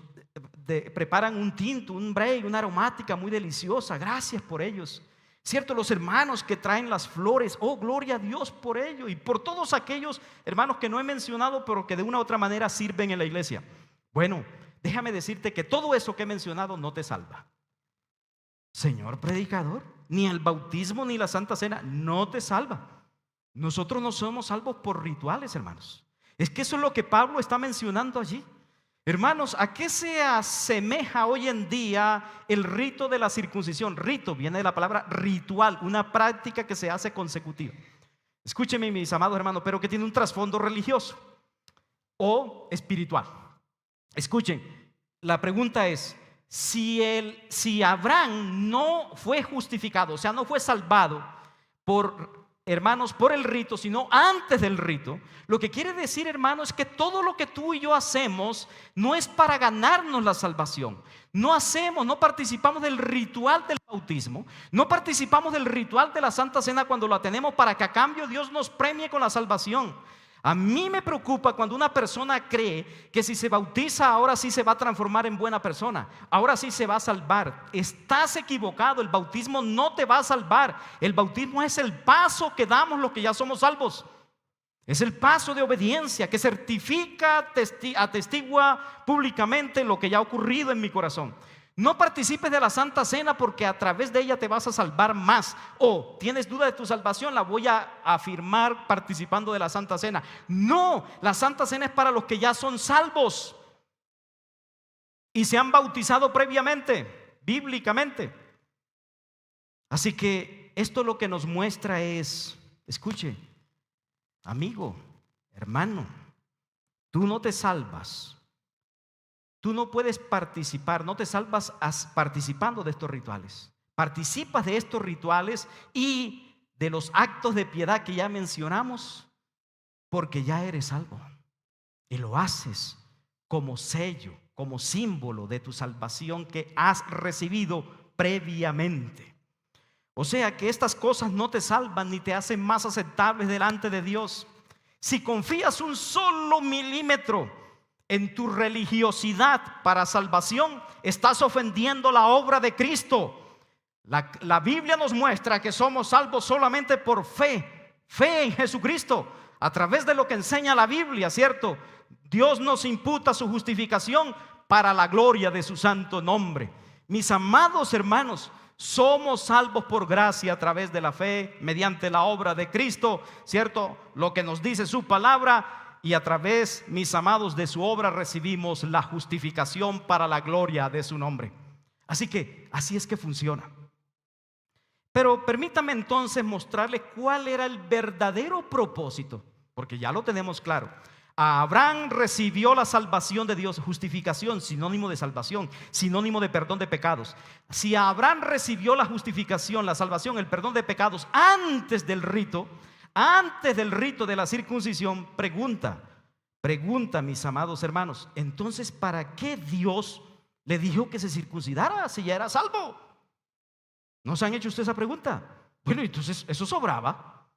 preparan un tinto, un break, una aromática muy deliciosa. Gracias por ellos. Cierto, los hermanos que traen las flores, oh, gloria a Dios por ello. Y por todos aquellos hermanos que no he mencionado, pero que de una u otra manera sirven en la iglesia. Bueno, déjame decirte que todo eso que he mencionado no te salva. Señor predicador, ni el bautismo ni la Santa Cena no te salva. Nosotros no somos salvos por rituales, hermanos. Es que eso es lo que Pablo está mencionando allí. Hermanos, ¿a qué se asemeja hoy en día el rito de la circuncisión? Rito viene de la palabra ritual, una práctica que se hace consecutiva. Escúchenme, mis amados hermanos, pero que tiene un trasfondo religioso o espiritual. Escuchen, la pregunta es, si Abraham no fue justificado, o sea, no fue salvado por, hermanos, por el rito, sino antes del rito, lo que quiere decir, hermanos, es que todo lo que tú y yo hacemos no es para ganarnos la salvación. No participamos del ritual del bautismo, no participamos del ritual de la Santa Cena cuando la tenemos para que a cambio Dios nos premie con la salvación. A mí me preocupa cuando una persona cree que si se bautiza ahora sí se va a transformar en buena persona, ahora sí se va a salvar. Estás equivocado, el bautismo no te va a salvar. El bautismo es el paso que damos los que ya somos salvos. Es el paso de obediencia que certifica, atestigua públicamente lo que ya ha ocurrido en mi corazón. No participes de la Santa Cena porque a través de ella te vas a salvar más. O tienes duda de tu salvación, la voy a afirmar participando de la Santa Cena. No, la Santa Cena es para los que ya son salvos y se han bautizado previamente, bíblicamente. Así que esto lo que nos muestra es, escuche, amigo, hermano, tú no te salvas. Tú no puedes participar, no te salvas participando de estos rituales. Participas de estos rituales y de los actos de piedad que ya mencionamos, porque ya eres salvo. Y lo haces como sello, como símbolo de tu salvación que has recibido previamente. O sea que estas cosas no te salvan ni te hacen más aceptables delante de Dios. Si confías un solo milímetro en tu religiosidad para salvación, estás ofendiendo la obra de Cristo. La Biblia nos muestra que somos salvos solamente por fe en Jesucristo, a través de lo que enseña la Biblia, ¿cierto? Dios nos imputa su justificación para la gloria de su santo nombre. Mis amados hermanos, somos salvos por gracia a través de la fe, mediante la obra de Cristo, ¿cierto? Lo que nos dice su palabra, y a través, mis amados, de su obra recibimos la justificación para la gloria de su nombre. Así que, así es que funciona. Pero permítame entonces mostrarles cuál era el verdadero propósito, porque ya lo tenemos claro. Abraham recibió la salvación de Dios, justificación, sinónimo de salvación, sinónimo de perdón de pecados. Si Abraham recibió la justificación, la salvación, el perdón de pecados antes del rito de la circuncisión, pregunta, mis amados hermanos, entonces, ¿para qué Dios le dijo que se circuncidara si ya era salvo? ¿No se han hecho usted esa pregunta? Bueno, entonces, ¿eso sobraba?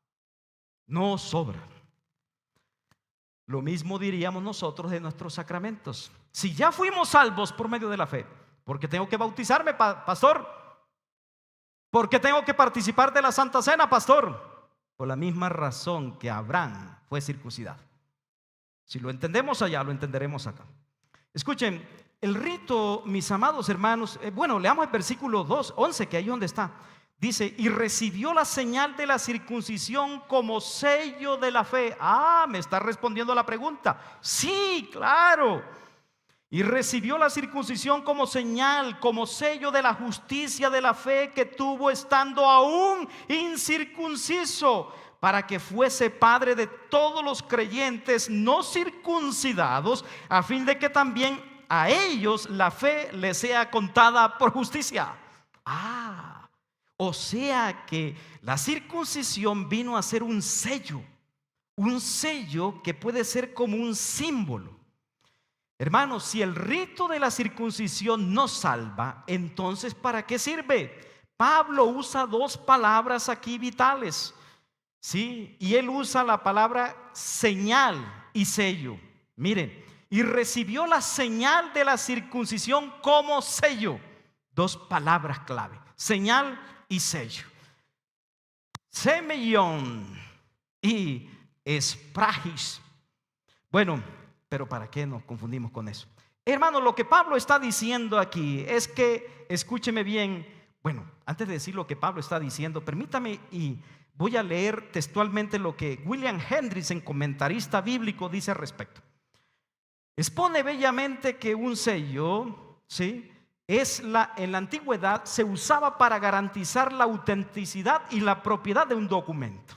No sobra. Lo mismo diríamos nosotros de nuestros sacramentos. Si ya fuimos salvos por medio de la fe, ¿por qué tengo que bautizarme, pastor? ¿Por qué tengo que participar de la Santa Cena, pastor? Por la misma razón que Abraham fue circuncidado. Si lo entendemos allá, lo entenderemos acá. Escuchen, el rito, mis amados hermanos, leamos el versículo 11, que ahí donde está. Dice, y recibió la señal de la circuncisión como sello de la fe. Me está respondiendo a la pregunta. Sí, claro. Y recibió la circuncisión como señal, como sello de la justicia de la fe que tuvo estando aún incircunciso, para que fuese padre de todos los creyentes no circuncidados, a fin de que también a ellos la fe les sea contada por justicia. O sea que la circuncisión vino a ser un sello que puede ser como un símbolo. Hermanos, si el rito de la circuncisión no salva, entonces ¿para qué sirve? Pablo usa dos palabras aquí vitales, ¿sí? Y él usa la palabra señal y sello. Miren, y recibió la señal de la circuncisión como sello. Dos palabras clave: señal y sello. Semeion y espragis. Bueno, pero ¿para qué nos confundimos con eso? Hermano, lo que Pablo está diciendo aquí es que, escúcheme bien. Bueno, antes de decir lo que Pablo está diciendo, permítame y voy a leer textualmente lo que William Hendriksen, comentarista bíblico, dice al respecto. Expone bellamente que un sello, ¿sí?, en la antigüedad se usaba para garantizar la autenticidad y la propiedad de un documento.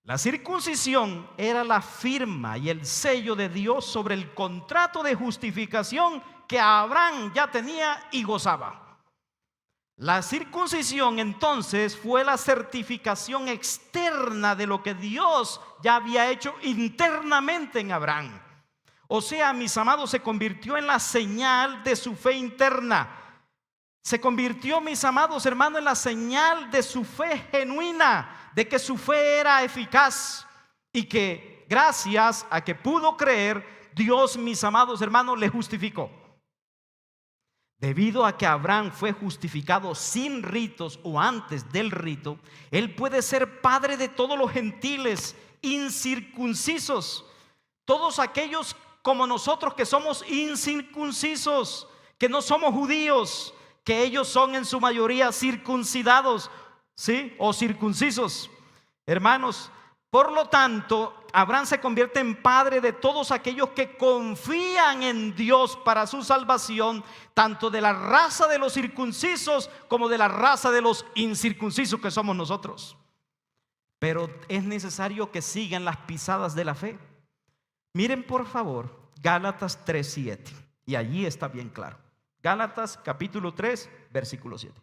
La circuncisión era la firma y el sello de Dios sobre el contrato de justificación que Abraham ya tenía y gozaba. La circuncisión entonces fue la certificación externa de lo que Dios ya había hecho internamente en Abraham. O sea, mis amados, se convirtió en la señal de su fe interna. Se convirtió, mis amados hermanos, en la señal de su fe genuina, de que su fe era eficaz y que gracias a que pudo creer, Dios, mis amados hermanos, le justificó. Debido a que Abraham fue justificado sin ritos o antes del rito, él puede ser padre de todos los gentiles incircuncisos, todos aquellos como nosotros que somos incircuncisos, que no somos judíos, que ellos son en su mayoría circuncidados, ¿sí? O circuncisos. Hermanos, por lo tanto, Abraham se convierte en padre de todos aquellos que confían en Dios para su salvación, tanto de la raza de los circuncisos como de la raza de los incircuncisos que somos nosotros. Pero es necesario que sigan las pisadas de la fe. Miren por favor Gálatas 3:7, y allí está bien claro. Gálatas capítulo 3 versículo 7.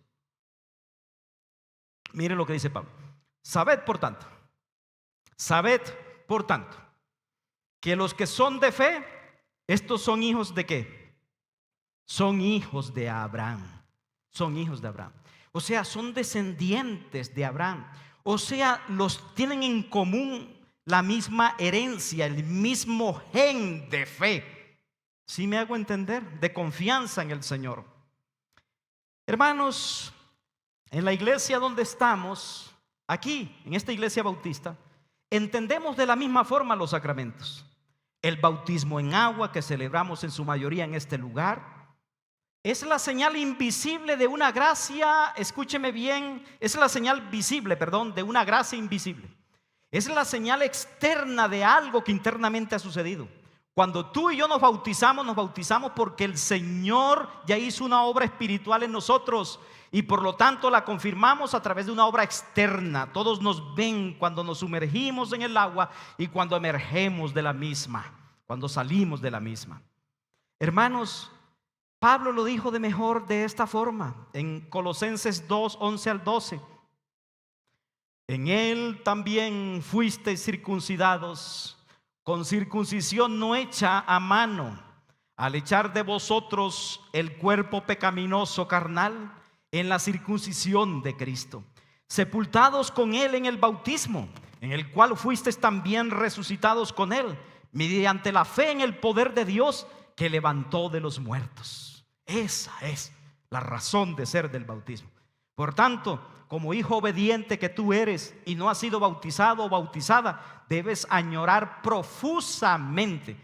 Miren lo que dice Pablo. Sabed por tanto que los que son de fe, estos son hijos de ¿qué? Son hijos de Abraham. Son hijos de Abraham. O sea, son descendientes de Abraham. O sea, los tienen en común la misma herencia, el mismo gen de fe. ¿Sí me hago entender? De confianza en el Señor. Hermanos, en la iglesia donde estamos, aquí, en esta iglesia bautista, entendemos de la misma forma los sacramentos. El bautismo en agua que celebramos en su mayoría en este lugar es la señal invisible de una gracia, escúcheme bien, es la señal visible, perdón, de una gracia invisible. Es la señal externa de algo que internamente ha sucedido. Cuando tú y yo nos bautizamos porque el Señor ya hizo una obra espiritual en nosotros y por lo tanto la confirmamos a través de una obra externa. Todos nos ven cuando nos sumergimos en el agua y cuando emergemos de la misma, cuando salimos de la misma. Hermanos, Pablo lo dijo de esta forma en Colosenses 2, 11 al 12. En él también fuisteis circuncidados con circuncisión no hecha a mano, al echar de vosotros el cuerpo pecaminoso carnal en la circuncisión de Cristo, sepultados con él en el bautismo, en el cual fuisteis también resucitados con él, mediante la fe en el poder de Dios que levantó de los muertos. Esa es la razón de ser del bautismo. Por tanto, como hijo obediente que tú eres y no has sido bautizado o bautizada, debes añorar profusamente.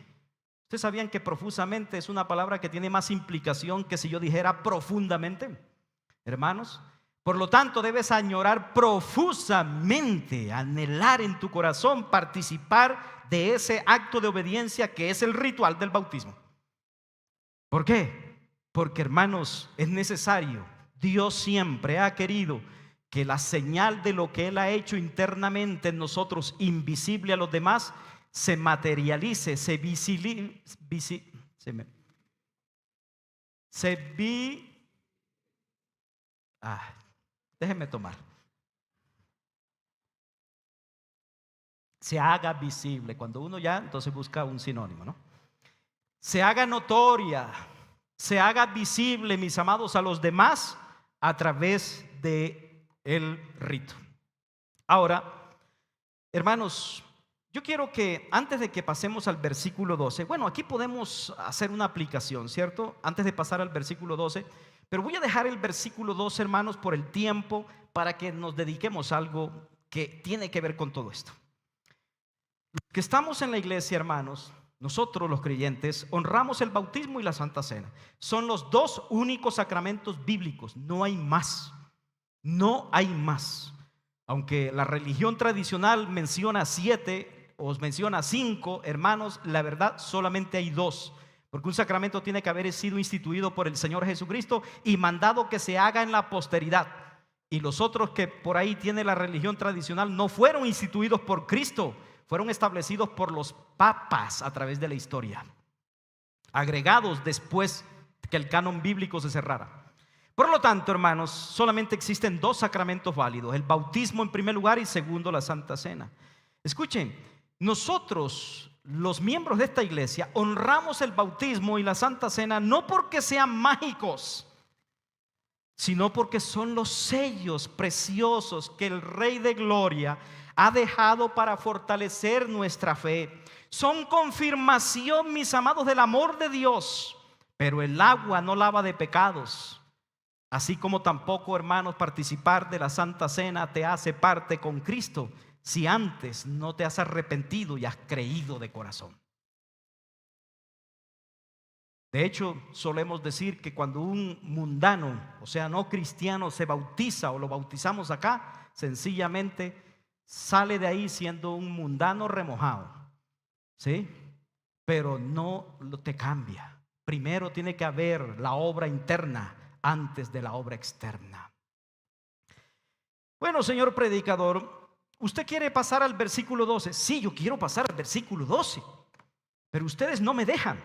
¿Ustedes sabían que profusamente es una palabra que tiene más implicación que si yo dijera profundamente? Hermanos, por lo tanto debes añorar profusamente, anhelar en tu corazón participar de ese acto de obediencia que es el ritual del bautismo. ¿Por qué? Porque, hermanos, es necesario. Dios siempre ha querido que la señal de lo que Él ha hecho internamente en nosotros, invisible a los demás, se materialice, déjenme tomar. Se haga visible. Cuando uno ya entonces busca un sinónimo, ¿no? Se haga notoria, se haga visible, mis amados, a los demás a través de el rito. Ahora, hermanos, yo quiero que antes de que pasemos al versículo 12, bueno, aquí podemos hacer una aplicación, ¿cierto? Antes de pasar al versículo 12, pero voy a dejar el versículo 12, hermanos, por el tiempo, para que nos dediquemos a algo que tiene que ver con todo esto. Los que estamos en la iglesia, hermanos, nosotros los creyentes honramos el bautismo y la Santa Cena. Son los dos únicos sacramentos bíblicos, no hay más. No hay más. Aunque la religión tradicional menciona 7 o menciona 5, hermanos, la verdad solamente hay 2. Porque un sacramento tiene que haber sido instituido por el Señor Jesucristo y mandado que se haga en la posteridad. Y los otros que por ahí tiene la religión tradicional no fueron instituidos por Cristo, fueron establecidos por los papas a través de la historia, agregados después que el canon bíblico se cerrara. Por lo tanto, hermanos, solamente existen 2 sacramentos válidos: el bautismo en primer lugar y segundo la Santa Cena. Escuchen, nosotros, los miembros de esta iglesia, honramos el bautismo y la Santa Cena no porque sean mágicos, sino porque son los sellos preciosos que el Rey de Gloria ha dejado para fortalecer nuestra fe. Son confirmación, mis amados, del amor de Dios. Pero el agua no lava de pecados. Así como tampoco, hermanos, participar de la Santa Cena te hace parte con Cristo si antes no te has arrepentido y has creído de corazón. De hecho, solemos decir que cuando un mundano, o sea, no cristiano, se bautiza o lo bautizamos acá, sencillamente sale de ahí siendo un mundano remojado, ¿sí? Pero no te cambia. Primero tiene que haber la obra interna antes de la obra externa. Bueno, señor predicador, ¿usted quiere pasar al versículo 12? Sí, yo quiero pasar al versículo 12, pero ustedes no me dejan.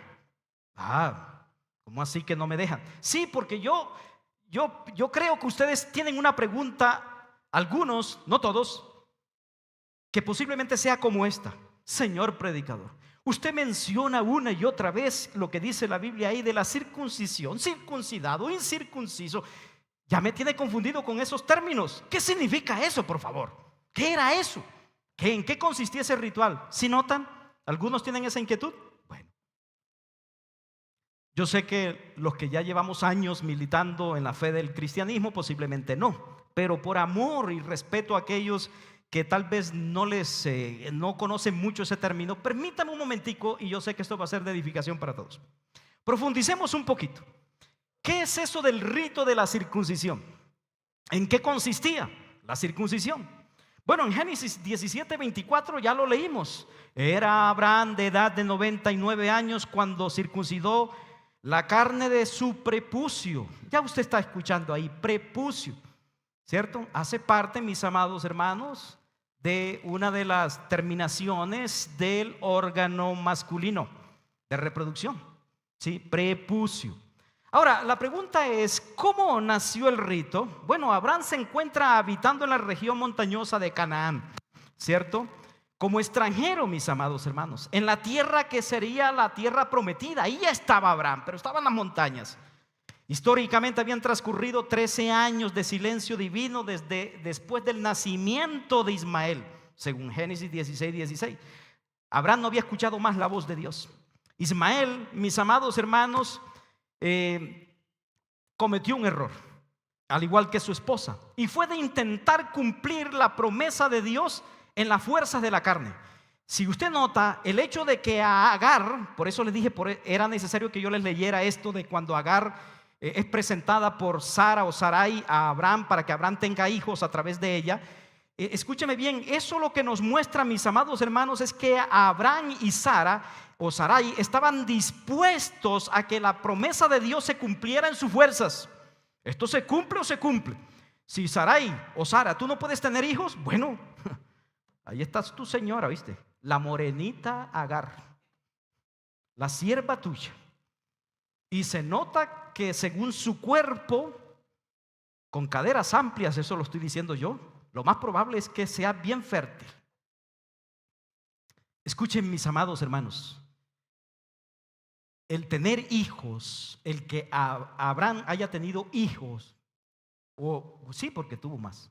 ¿Cómo así que no me dejan? Sí, porque yo creo que ustedes tienen una pregunta, algunos, no todos, que posiblemente sea como esta. Señor predicador, usted menciona una y otra vez lo que dice la Biblia ahí de la circuncisión, circuncidado, incircunciso. Ya me tiene confundido con esos términos. ¿Qué significa eso, por favor? ¿Qué era eso? ¿En qué consistía ese ritual? ¿Sí notan? ¿Algunos tienen esa inquietud? Bueno, yo sé que los que ya llevamos años militando en la fe del cristianismo posiblemente no, pero por amor y respeto a aquellos que tal vez no conocen mucho ese término, permítame un momentico, y yo sé que esto va a ser de edificación para todos. Profundicemos un poquito. ¿Qué es eso del rito de la circuncisión? ¿En qué consistía la circuncisión? Bueno, en Génesis 17:24 ya lo leímos. Era Abraham de edad de 99 años cuando circuncidó la carne de su prepucio. Ya usted está escuchando ahí, prepucio, ¿cierto? Hace parte, mis amados hermanos, de una de las terminaciones del órgano masculino de reproducción, ¿sí? Prepucio. Ahora, la pregunta es, ¿cómo nació el rito? Bueno, Abraham se encuentra habitando en la región montañosa de Canaán, ¿cierto? Como extranjero, mis amados hermanos, en la tierra que sería la tierra prometida. Ahí estaba Abraham, pero estaba en las montañas. Históricamente habían transcurrido 13 años de silencio divino después del nacimiento de Ismael, según Génesis 16:16. Abraham no había escuchado más la voz de Dios. Ismael, mis amados hermanos, cometió un error, al igual que su esposa, y fue de intentar cumplir la promesa de Dios en las fuerzas de la carne. Si usted nota, el hecho de que a Agar, por eso les dije, era necesario que yo les leyera esto de cuando Agar es presentada por Sara o Sarai a Abraham para que Abraham tenga hijos a través de ella. Escúcheme bien, eso lo que nos muestra, mis amados hermanos, es que Abraham y Sara o Sarai estaban dispuestos a que la promesa de Dios se cumpliera en sus fuerzas. ¿Esto se cumple o se cumple? Si Sarai o Sara, tú no puedes tener hijos, bueno, ahí estás tu señora, ¿viste? La morenita Agar, la sierva tuya. Y se nota que según su cuerpo, con caderas amplias, eso lo estoy diciendo yo, lo más probable es que sea bien fértil. Escuchen, mis amados hermanos, el tener hijos, el que Abraham haya tenido hijos, o sí, porque tuvo más.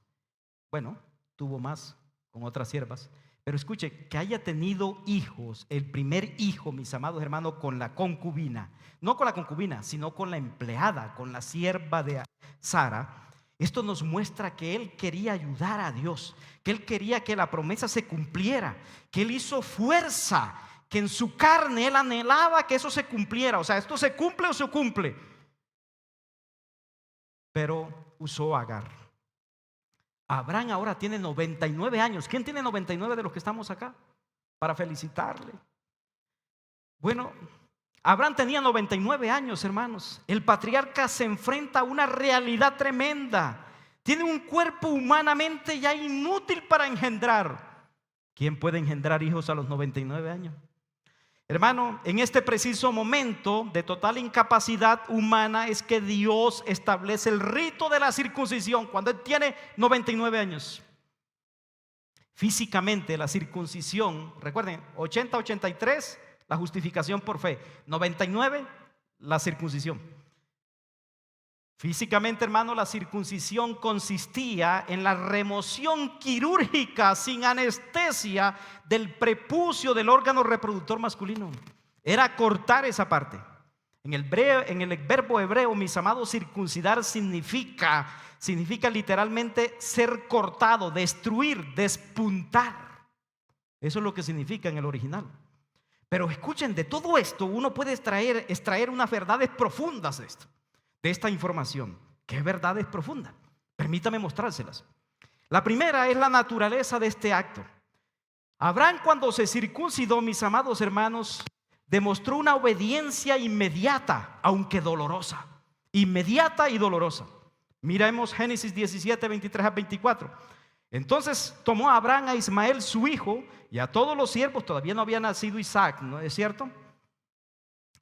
Bueno, tuvo más con otras siervas, pero escuche, que haya tenido hijos, el primer hijo, mis amados hermanos, con la concubina, no con la concubina, sino con la empleada, con la sierva de Sara. Esto nos muestra que él quería ayudar a Dios, que él quería que la promesa se cumpliera, que él hizo fuerza, que en su carne él anhelaba que eso se cumpliera. O sea, ¿esto se cumple o se cumple? Pero usó a Agar. Abraham ahora tiene 99 años. ¿Quién tiene 99 de los que estamos acá? Para felicitarle. Bueno, Abraham tenía 99 años, hermanos. El patriarca se enfrenta a una realidad tremenda. Tiene un cuerpo humanamente ya inútil para engendrar. ¿Quién puede engendrar hijos a los 99 años? Hermano, en este preciso momento de total incapacidad humana es que Dios establece el rito de la circuncisión cuando él tiene 99 años. Físicamente la circuncisión, recuerden, 80-83 la justificación por fe, 99 la circuncisión. Físicamente, hermano, la circuncisión consistía en la remoción quirúrgica sin anestesia del prepucio del órgano reproductor masculino. Era cortar esa parte. En el verbo hebreo, mis amados, circuncidar significa literalmente ser cortado, destruir, despuntar. Eso es lo que significa en el original. Pero escuchen, de todo esto uno puede extraer unas verdades profundas de esta información. ¿Qué verdades profundas? Permítame mostrárselas. La primera es la naturaleza de este acto. Abraham, cuando se circuncidó, mis amados hermanos, demostró una obediencia inmediata, aunque dolorosa. Inmediata y dolorosa. Miremos Génesis 17, 23-24. Entonces tomó a Abraham a Ismael su hijo y a todos los siervos. Todavía no había nacido Isaac, ¿no es cierto?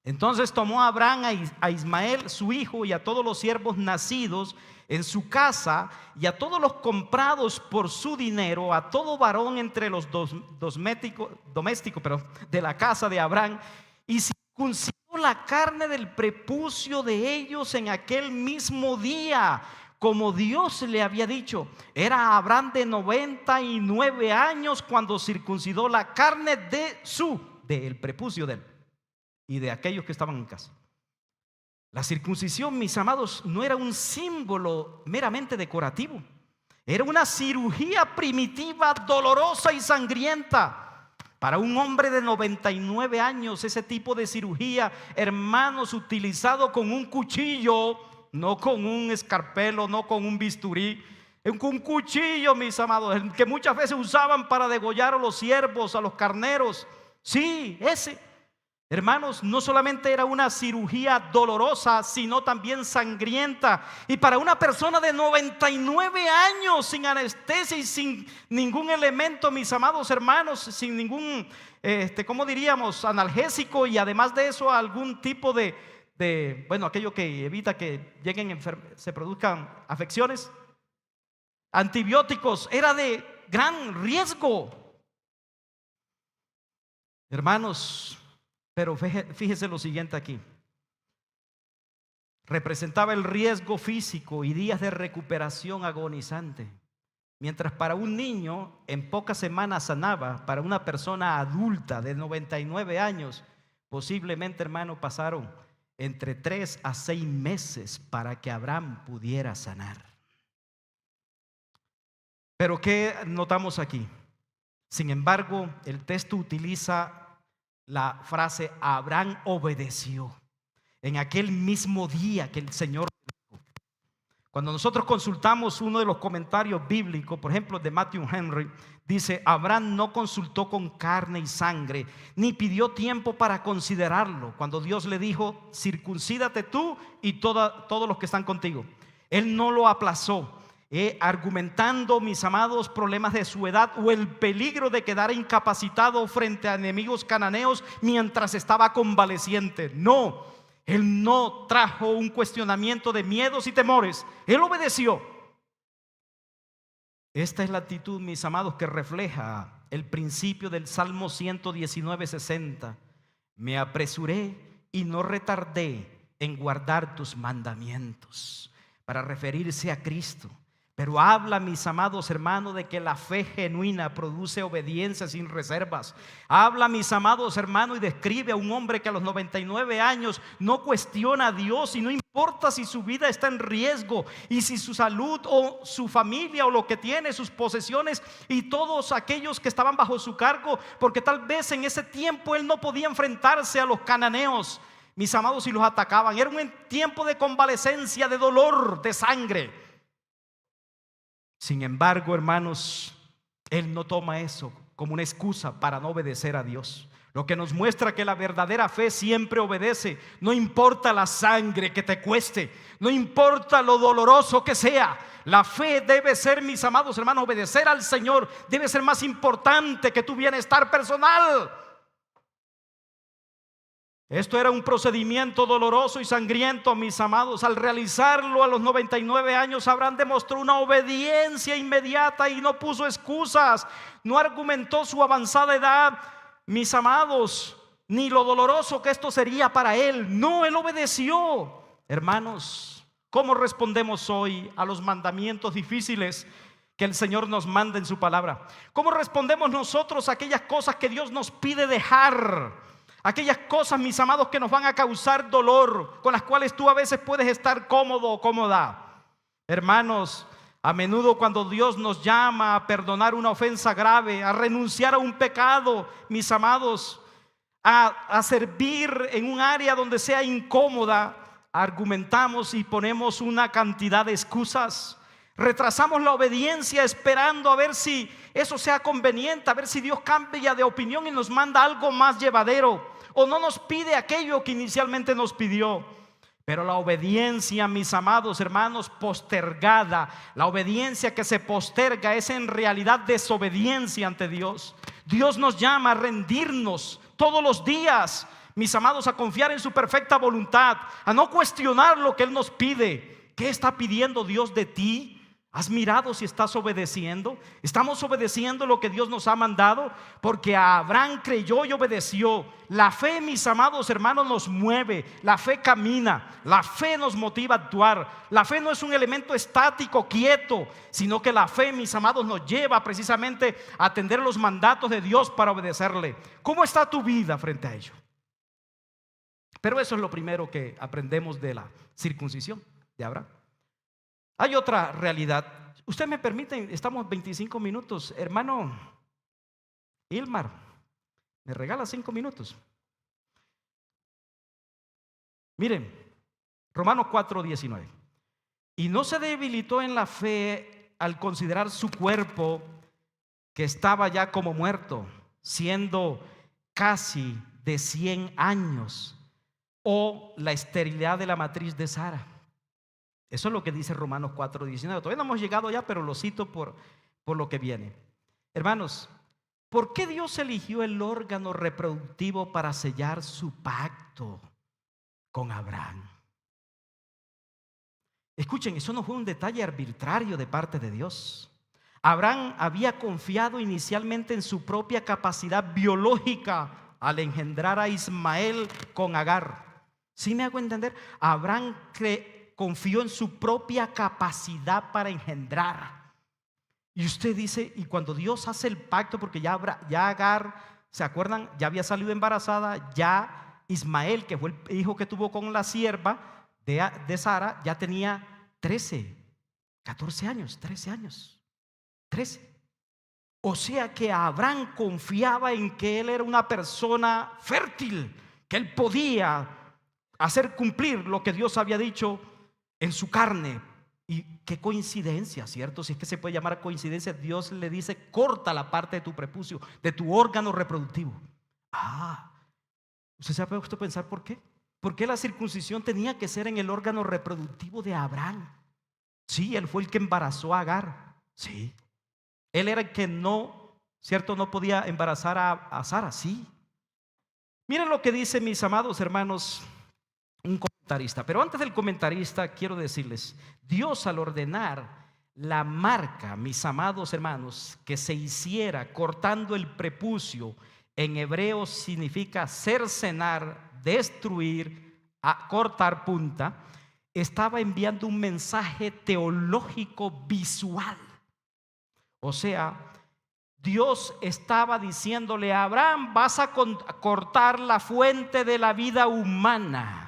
Entonces tomó a Abraham a Ismael su hijo y a todos los siervos nacidos en su casa y a todos los comprados por su dinero, a todo varón entre los domésticos de la casa de Abraham, y circuncidó la carne del prepucio de ellos en aquel mismo día, como Dios le había dicho. Era Abraham de 99 años cuando circuncidó la carne del prepucio de él y de aquellos que estaban en casa. La circuncisión, mis amados, no era un símbolo meramente decorativo. Era una cirugía primitiva, dolorosa y sangrienta. Para un hombre de 99 años, ese tipo de cirugía, hermanos, utilizado con un cuchillo, no con un escarpelo, no con un bisturí, un cuchillo, mis amados, el que muchas veces usaban para degollar a los ciervos, a los carneros. Sí, ese. Hermanos, no solamente era una cirugía dolorosa, sino también sangrienta. Y para una persona de 99 años, sin anestesia y sin ningún elemento, mis amados hermanos, sin ningún, ¿cómo diríamos? Analgésico, y además de eso algún tipo de bueno, aquello que evita que lleguen se produzcan afecciones, antibióticos, era de gran riesgo. Hermanos, pero fíjese lo siguiente aquí. Representaba el riesgo físico y días de recuperación agonizante. Mientras para un niño en pocas semanas sanaba, para una persona adulta de 99 años, posiblemente, hermano, pasaron entre 3 a 6 meses para que Abraham pudiera sanar. Pero ¿qué notamos aquí? Sin embargo, el texto utiliza la frase Abraham obedeció en aquel mismo día que el Señor dijo. Cuando nosotros consultamos uno de los comentarios bíblicos, por ejemplo de Matthew Henry, dice: Abraham no consultó con carne y sangre, ni pidió tiempo para considerarlo cuando Dios le dijo: circuncídate tú y todos los que están contigo. Él no lo aplazó, argumentando, mis amados, problemas de su edad o el peligro de quedar incapacitado frente a enemigos cananeos mientras estaba convaleciente. No, él no trajo un cuestionamiento de miedos y temores. Él obedeció. Esta es la actitud, mis amados, que refleja el principio del Salmo 119:60. Me apresuré y no retardé en guardar tus mandamientos, para referirse a Cristo. Pero habla, mis amados hermanos, de que la fe genuina produce obediencia sin reservas. Habla, mis amados hermanos, y describe a un hombre que a los 99 años no cuestiona a Dios y no importa si su vida está en riesgo y si su salud o su familia o lo que tiene, sus posesiones y todos aquellos que estaban bajo su cargo, porque tal vez en ese tiempo él no podía enfrentarse a los cananeos, mis amados, y los atacaban. Era un tiempo de convalecencia, de dolor, de sangre. Sin embargo, hermanos, él no toma eso como una excusa para no obedecer a Dios. Lo que nos muestra que la verdadera fe siempre obedece. No importa la sangre que te cueste, no importa lo doloroso que sea. La fe debe ser, mis amados hermanos, obedecer al Señor debe ser más importante que tu bienestar personal. Esto era un procedimiento doloroso y sangriento, mis amados. Al realizarlo a los 99 años, Abraham demostró una obediencia inmediata y no puso excusas. No argumentó su avanzada edad, mis amados, ni lo doloroso que esto sería para él. No, él obedeció. Hermanos, ¿cómo respondemos hoy a los mandamientos difíciles que el Señor nos manda en su palabra? ¿Cómo respondemos nosotros a aquellas cosas que Dios nos pide dejar? Aquellas cosas, mis amados, que nos van a causar dolor, con las cuales tú a veces puedes estar cómodo o cómoda. Hermanos, a menudo cuando Dios nos llama a perdonar una ofensa grave, a renunciar a un pecado, mis amados, a servir en un área donde sea incómoda, argumentamos y ponemos una cantidad de excusas. Retrasamos la obediencia esperando a ver si eso sea conveniente, a ver si Dios cambia de opinión y nos manda algo más llevadero, o no nos pide aquello que inicialmente nos pidió. Pero la obediencia, mis amados hermanos, postergada, la obediencia que se posterga es en realidad desobediencia ante Dios. Dios nos llama a rendirnos todos los días, mis amados, a confiar en su perfecta voluntad, a no cuestionar lo que Él nos pide. ¿Qué está pidiendo Dios de ti? ¿Has mirado si estás obedeciendo? ¿Estamos obedeciendo lo que Dios nos ha mandado? Porque Abraham creyó y obedeció. La fe, mis amados hermanos, nos mueve. La fe camina. La fe nos motiva a actuar. La fe no es un elemento estático, quieto, sino que la fe, mis amados, nos lleva precisamente a atender los mandatos de Dios para obedecerle. ¿Cómo está tu vida frente a ello? Pero eso es lo primero que aprendemos de la circuncisión de Abraham. Hay otra realidad. Usted me permite, estamos 25 minutos. Hermano Ilmar, ¿me regala 5 minutos? Miren, Romanos 4:19. Y no se debilitó en la fe al considerar su cuerpo, que estaba ya como muerto, siendo casi de 100 años, o la esterilidad de la matriz de Sara. Eso es lo que dice Romanos 4:19. Todavía no hemos llegado ya, pero lo cito por lo que viene. Hermanos, ¿por qué Dios eligió el órgano reproductivo para sellar su pacto con Abraham? Escuchen, eso no fue un detalle arbitrario de parte de Dios. Abraham había confiado inicialmente en su propia capacidad biológica al engendrar a Ismael con Agar. ¿Sí me hago entender? Abraham confió en su propia capacidad para engendrar. Y usted dice, y cuando Dios hace el pacto, porque ya Agar, ¿se acuerdan? Ya había salido embarazada, ya Ismael, que fue el hijo que tuvo con la sierva de Sara, ya tenía 14 años, 13 años, 13. O sea que Abraham confiaba en que él era una persona fértil, que él podía hacer cumplir lo que Dios había dicho en su carne. Y qué coincidencia, ¿cierto? Si es que se puede llamar coincidencia. Dios le dice: corta la parte de tu prepucio, de tu órgano reproductivo. ¿Usted se ha puesto a pensar por qué? ¿Por qué la circuncisión tenía que ser en el órgano reproductivo de Abraham? Sí, él fue el que embarazó a Agar. Sí, él era el que no, ¿cierto? No podía embarazar a Sara. Sí. Miren lo que dice, mis amados hermanos, un comentarista. Pero antes del comentarista quiero decirles, Dios al ordenar la marca, mis amados hermanos, que se hiciera cortando el prepucio, en hebreo significa cercenar, destruir, cortar punta, estaba enviando un mensaje teológico visual. O sea, Dios estaba diciéndole a Abraham: vas a cortar la fuente de la vida humana.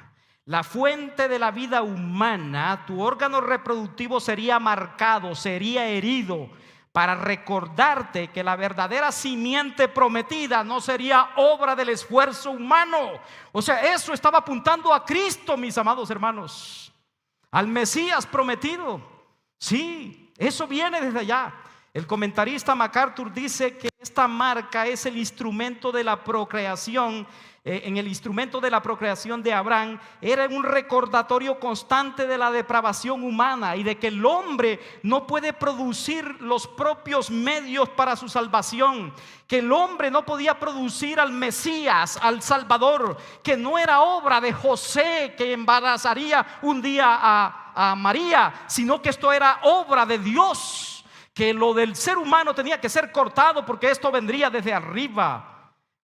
La fuente de la vida humana, tu órgano reproductivo sería marcado, sería herido, para recordarte que la verdadera simiente prometida no sería obra del esfuerzo humano. O sea, eso estaba apuntando a Cristo, mis amados hermanos, al Mesías prometido. Sí, eso viene desde allá. El comentarista MacArthur dice que esta marca es el instrumento de la procreación. En el instrumento de la procreación de Abraham era un recordatorio constante de la depravación humana y de que el hombre no puede producir los propios medios para su salvación, que el hombre no podía producir al Mesías, al Salvador, que no era obra de José, que embarazaría un día a María, sino que esto era obra de Dios, que lo del ser humano tenía que ser cortado porque esto vendría desde arriba.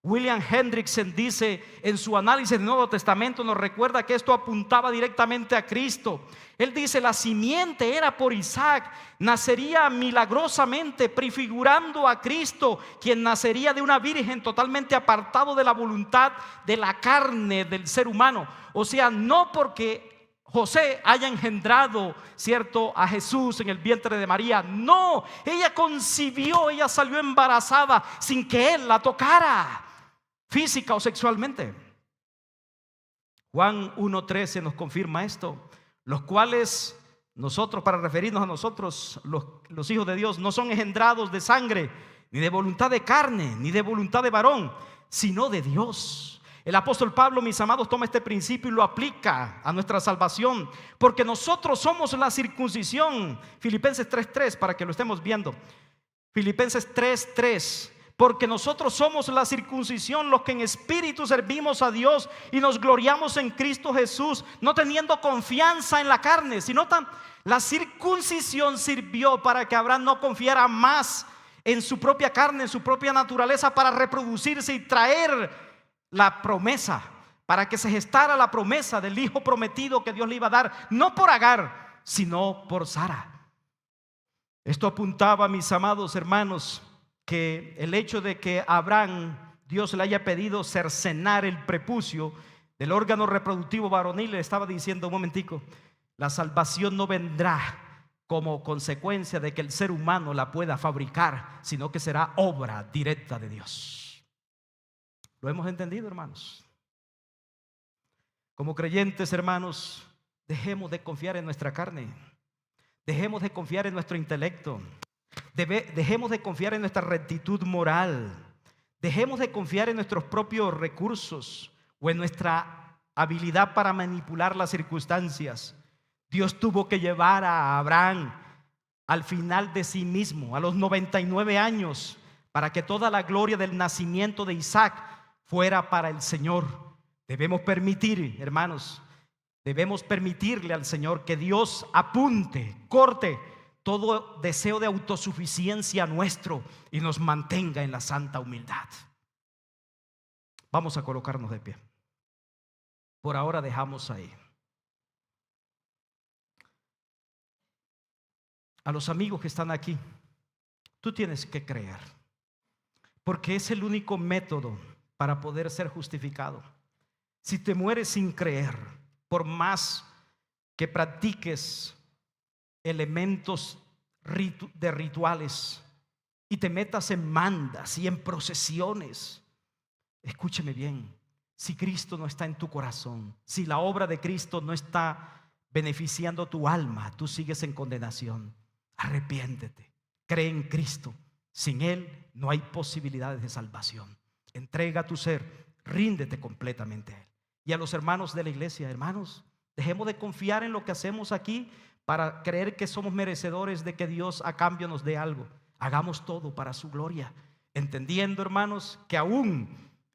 William Hendrickson dice en su análisis del Nuevo Testamento, nos recuerda que esto apuntaba directamente a Cristo. Él dice: la simiente era por Isaac, nacería milagrosamente prefigurando a Cristo, quien nacería de una virgen, totalmente apartado de la voluntad de la carne del ser humano. O sea, no porque José haya engendrado, ¿cierto?, a Jesús en el vientre de María. No, ella concibió, ella salió embarazada sin que él la tocara física o sexualmente. Juan 1:13 nos confirma esto: los cuales nosotros, para referirnos a nosotros, los hijos de Dios, no son engendrados de sangre, ni de voluntad de carne, ni de voluntad de varón, sino de Dios. El apóstol Pablo, mis amados, toma este principio y lo aplica a nuestra salvación, porque nosotros somos la circuncisión. Filipenses 3:3, para que lo estemos viendo. Filipenses 3:3. porque nosotros somos la circuncisión, los que en espíritu servimos a Dios y nos gloriamos en Cristo Jesús, no teniendo confianza en la carne, sino la circuncisión sirvió para que Abraham no confiara más en su propia carne, en su propia naturaleza, para reproducirse y traer la promesa, para que se gestara la promesa del hijo prometido que Dios le iba a dar, no por Agar, sino por Sara. Esto apuntaba, mis amados hermanos, que el hecho de que a Abraham Dios le haya pedido cercenar el prepucio del órgano reproductivo varonil, le estaba diciendo: un momentico, la salvación no vendrá como consecuencia de que el ser humano la pueda fabricar, sino que será obra directa de Dios. ¿Lo hemos entendido, hermanos? Como creyentes, hermanos, dejemos de confiar en nuestra carne, dejemos de confiar en nuestro intelecto, dejemos de confiar en nuestra rectitud moral, dejemos de confiar en nuestros propios recursos o en nuestra habilidad para manipular las circunstancias. Dios tuvo que llevar a Abraham al final de sí mismo, a los 99 años, para que toda la gloria del nacimiento de Isaac fuera para el Señor. Debemos permitir, hermanos, debemos permitirle al Señor que Dios apunte, corte todo deseo de autosuficiencia nuestro y nos mantenga en la santa humildad. Vamos a colocarnos de pie. Por ahora dejamos ahí. A los amigos que están aquí, tú tienes que creer, porque es el único método para poder ser justificado. Si te mueres sin creer, por más que practiques elementos de rituales y te metas en mandas y en procesiones, escúcheme bien, si Cristo no está en tu corazón, si la obra de Cristo no está beneficiando tu alma, tú sigues en condenación. Arrepiéntete, cree en Cristo. Sin Él no hay posibilidades de salvación. Entrega tu ser, ríndete completamente a Él. Y a los hermanos de la iglesia: hermanos, dejemos de confiar en lo que hacemos aquí para creer que somos merecedores de que Dios a cambio nos dé algo. Hagamos todo para su gloria, entendiendo, hermanos, que aún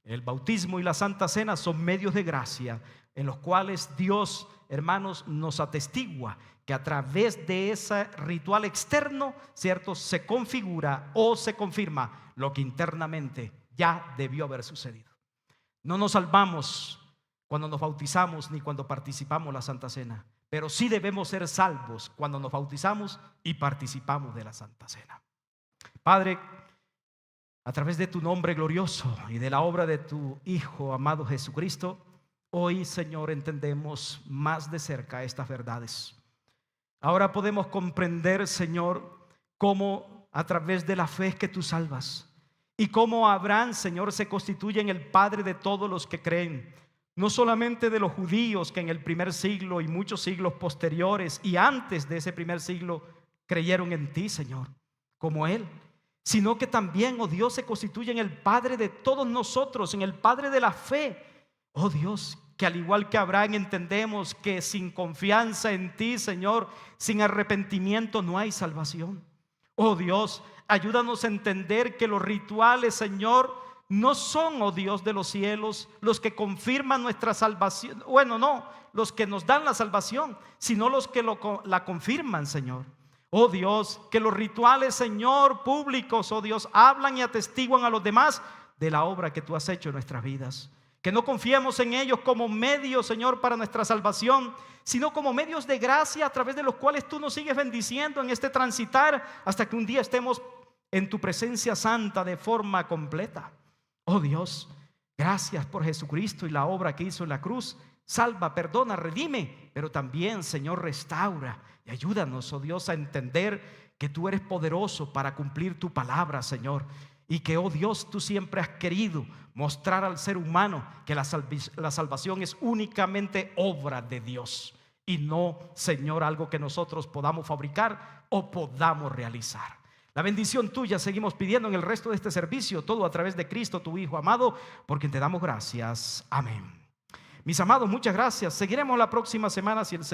el bautismo y la Santa Cena son medios de gracia en los cuales Dios, hermanos, nos atestigua que a través de ese ritual externo, ¿cierto?, se configura o se confirma lo que internamente ya debió haber sucedido. No nos salvamos cuando nos bautizamos ni cuando participamos en la Santa Cena, pero sí debemos ser salvos cuando nos bautizamos y participamos de la Santa Cena. Padre, a través de tu nombre glorioso y de la obra de tu Hijo amado Jesucristo, hoy, Señor, entendemos más de cerca estas verdades. Ahora podemos comprender, Señor, cómo a través de la fe es que tú salvas, y cómo Abraham, Señor, se constituye en el padre de todos los que creen, no solamente de los judíos que en el primer siglo y muchos siglos posteriores y antes de ese primer siglo creyeron en ti, Señor, como él, sino que también, oh Dios, se constituye en el padre de todos nosotros, en el padre de la fe. Oh Dios, que al igual que Abraham entendemos que sin confianza en ti, Señor, sin arrepentimiento no hay salvación. Oh Dios, ayúdanos a entender que los rituales, Señor, no son, oh Dios de los cielos, los que confirman nuestra salvación. Bueno, no, los que nos dan la salvación, sino los que la confirman, Señor. Oh Dios, que los rituales, Señor, públicos, oh Dios, hablan y atestiguan a los demás de la obra que tú has hecho en nuestras vidas. Que no confiemos en ellos como medios, Señor, para nuestra salvación, sino como medios de gracia a través de los cuales tú nos sigues bendiciendo en este transitar hasta que un día estemos en tu presencia santa de forma completa. Oh Dios, gracias por Jesucristo y la obra que hizo en la cruz. Salva, perdona, redime, pero también, Señor, restaura y ayúdanos, oh Dios, a entender que tú eres poderoso para cumplir tu palabra, Señor. Y que, oh Dios, tú siempre has querido mostrar al ser humano que la salvación es únicamente obra de Dios y no, Señor, algo que nosotros podamos fabricar o podamos realizar. La bendición tuya seguimos pidiendo en el resto de este servicio, todo a través de Cristo, tu Hijo amado, por quien te damos gracias. Amén. Mis amados, muchas gracias. Seguiremos la próxima semana si el Señor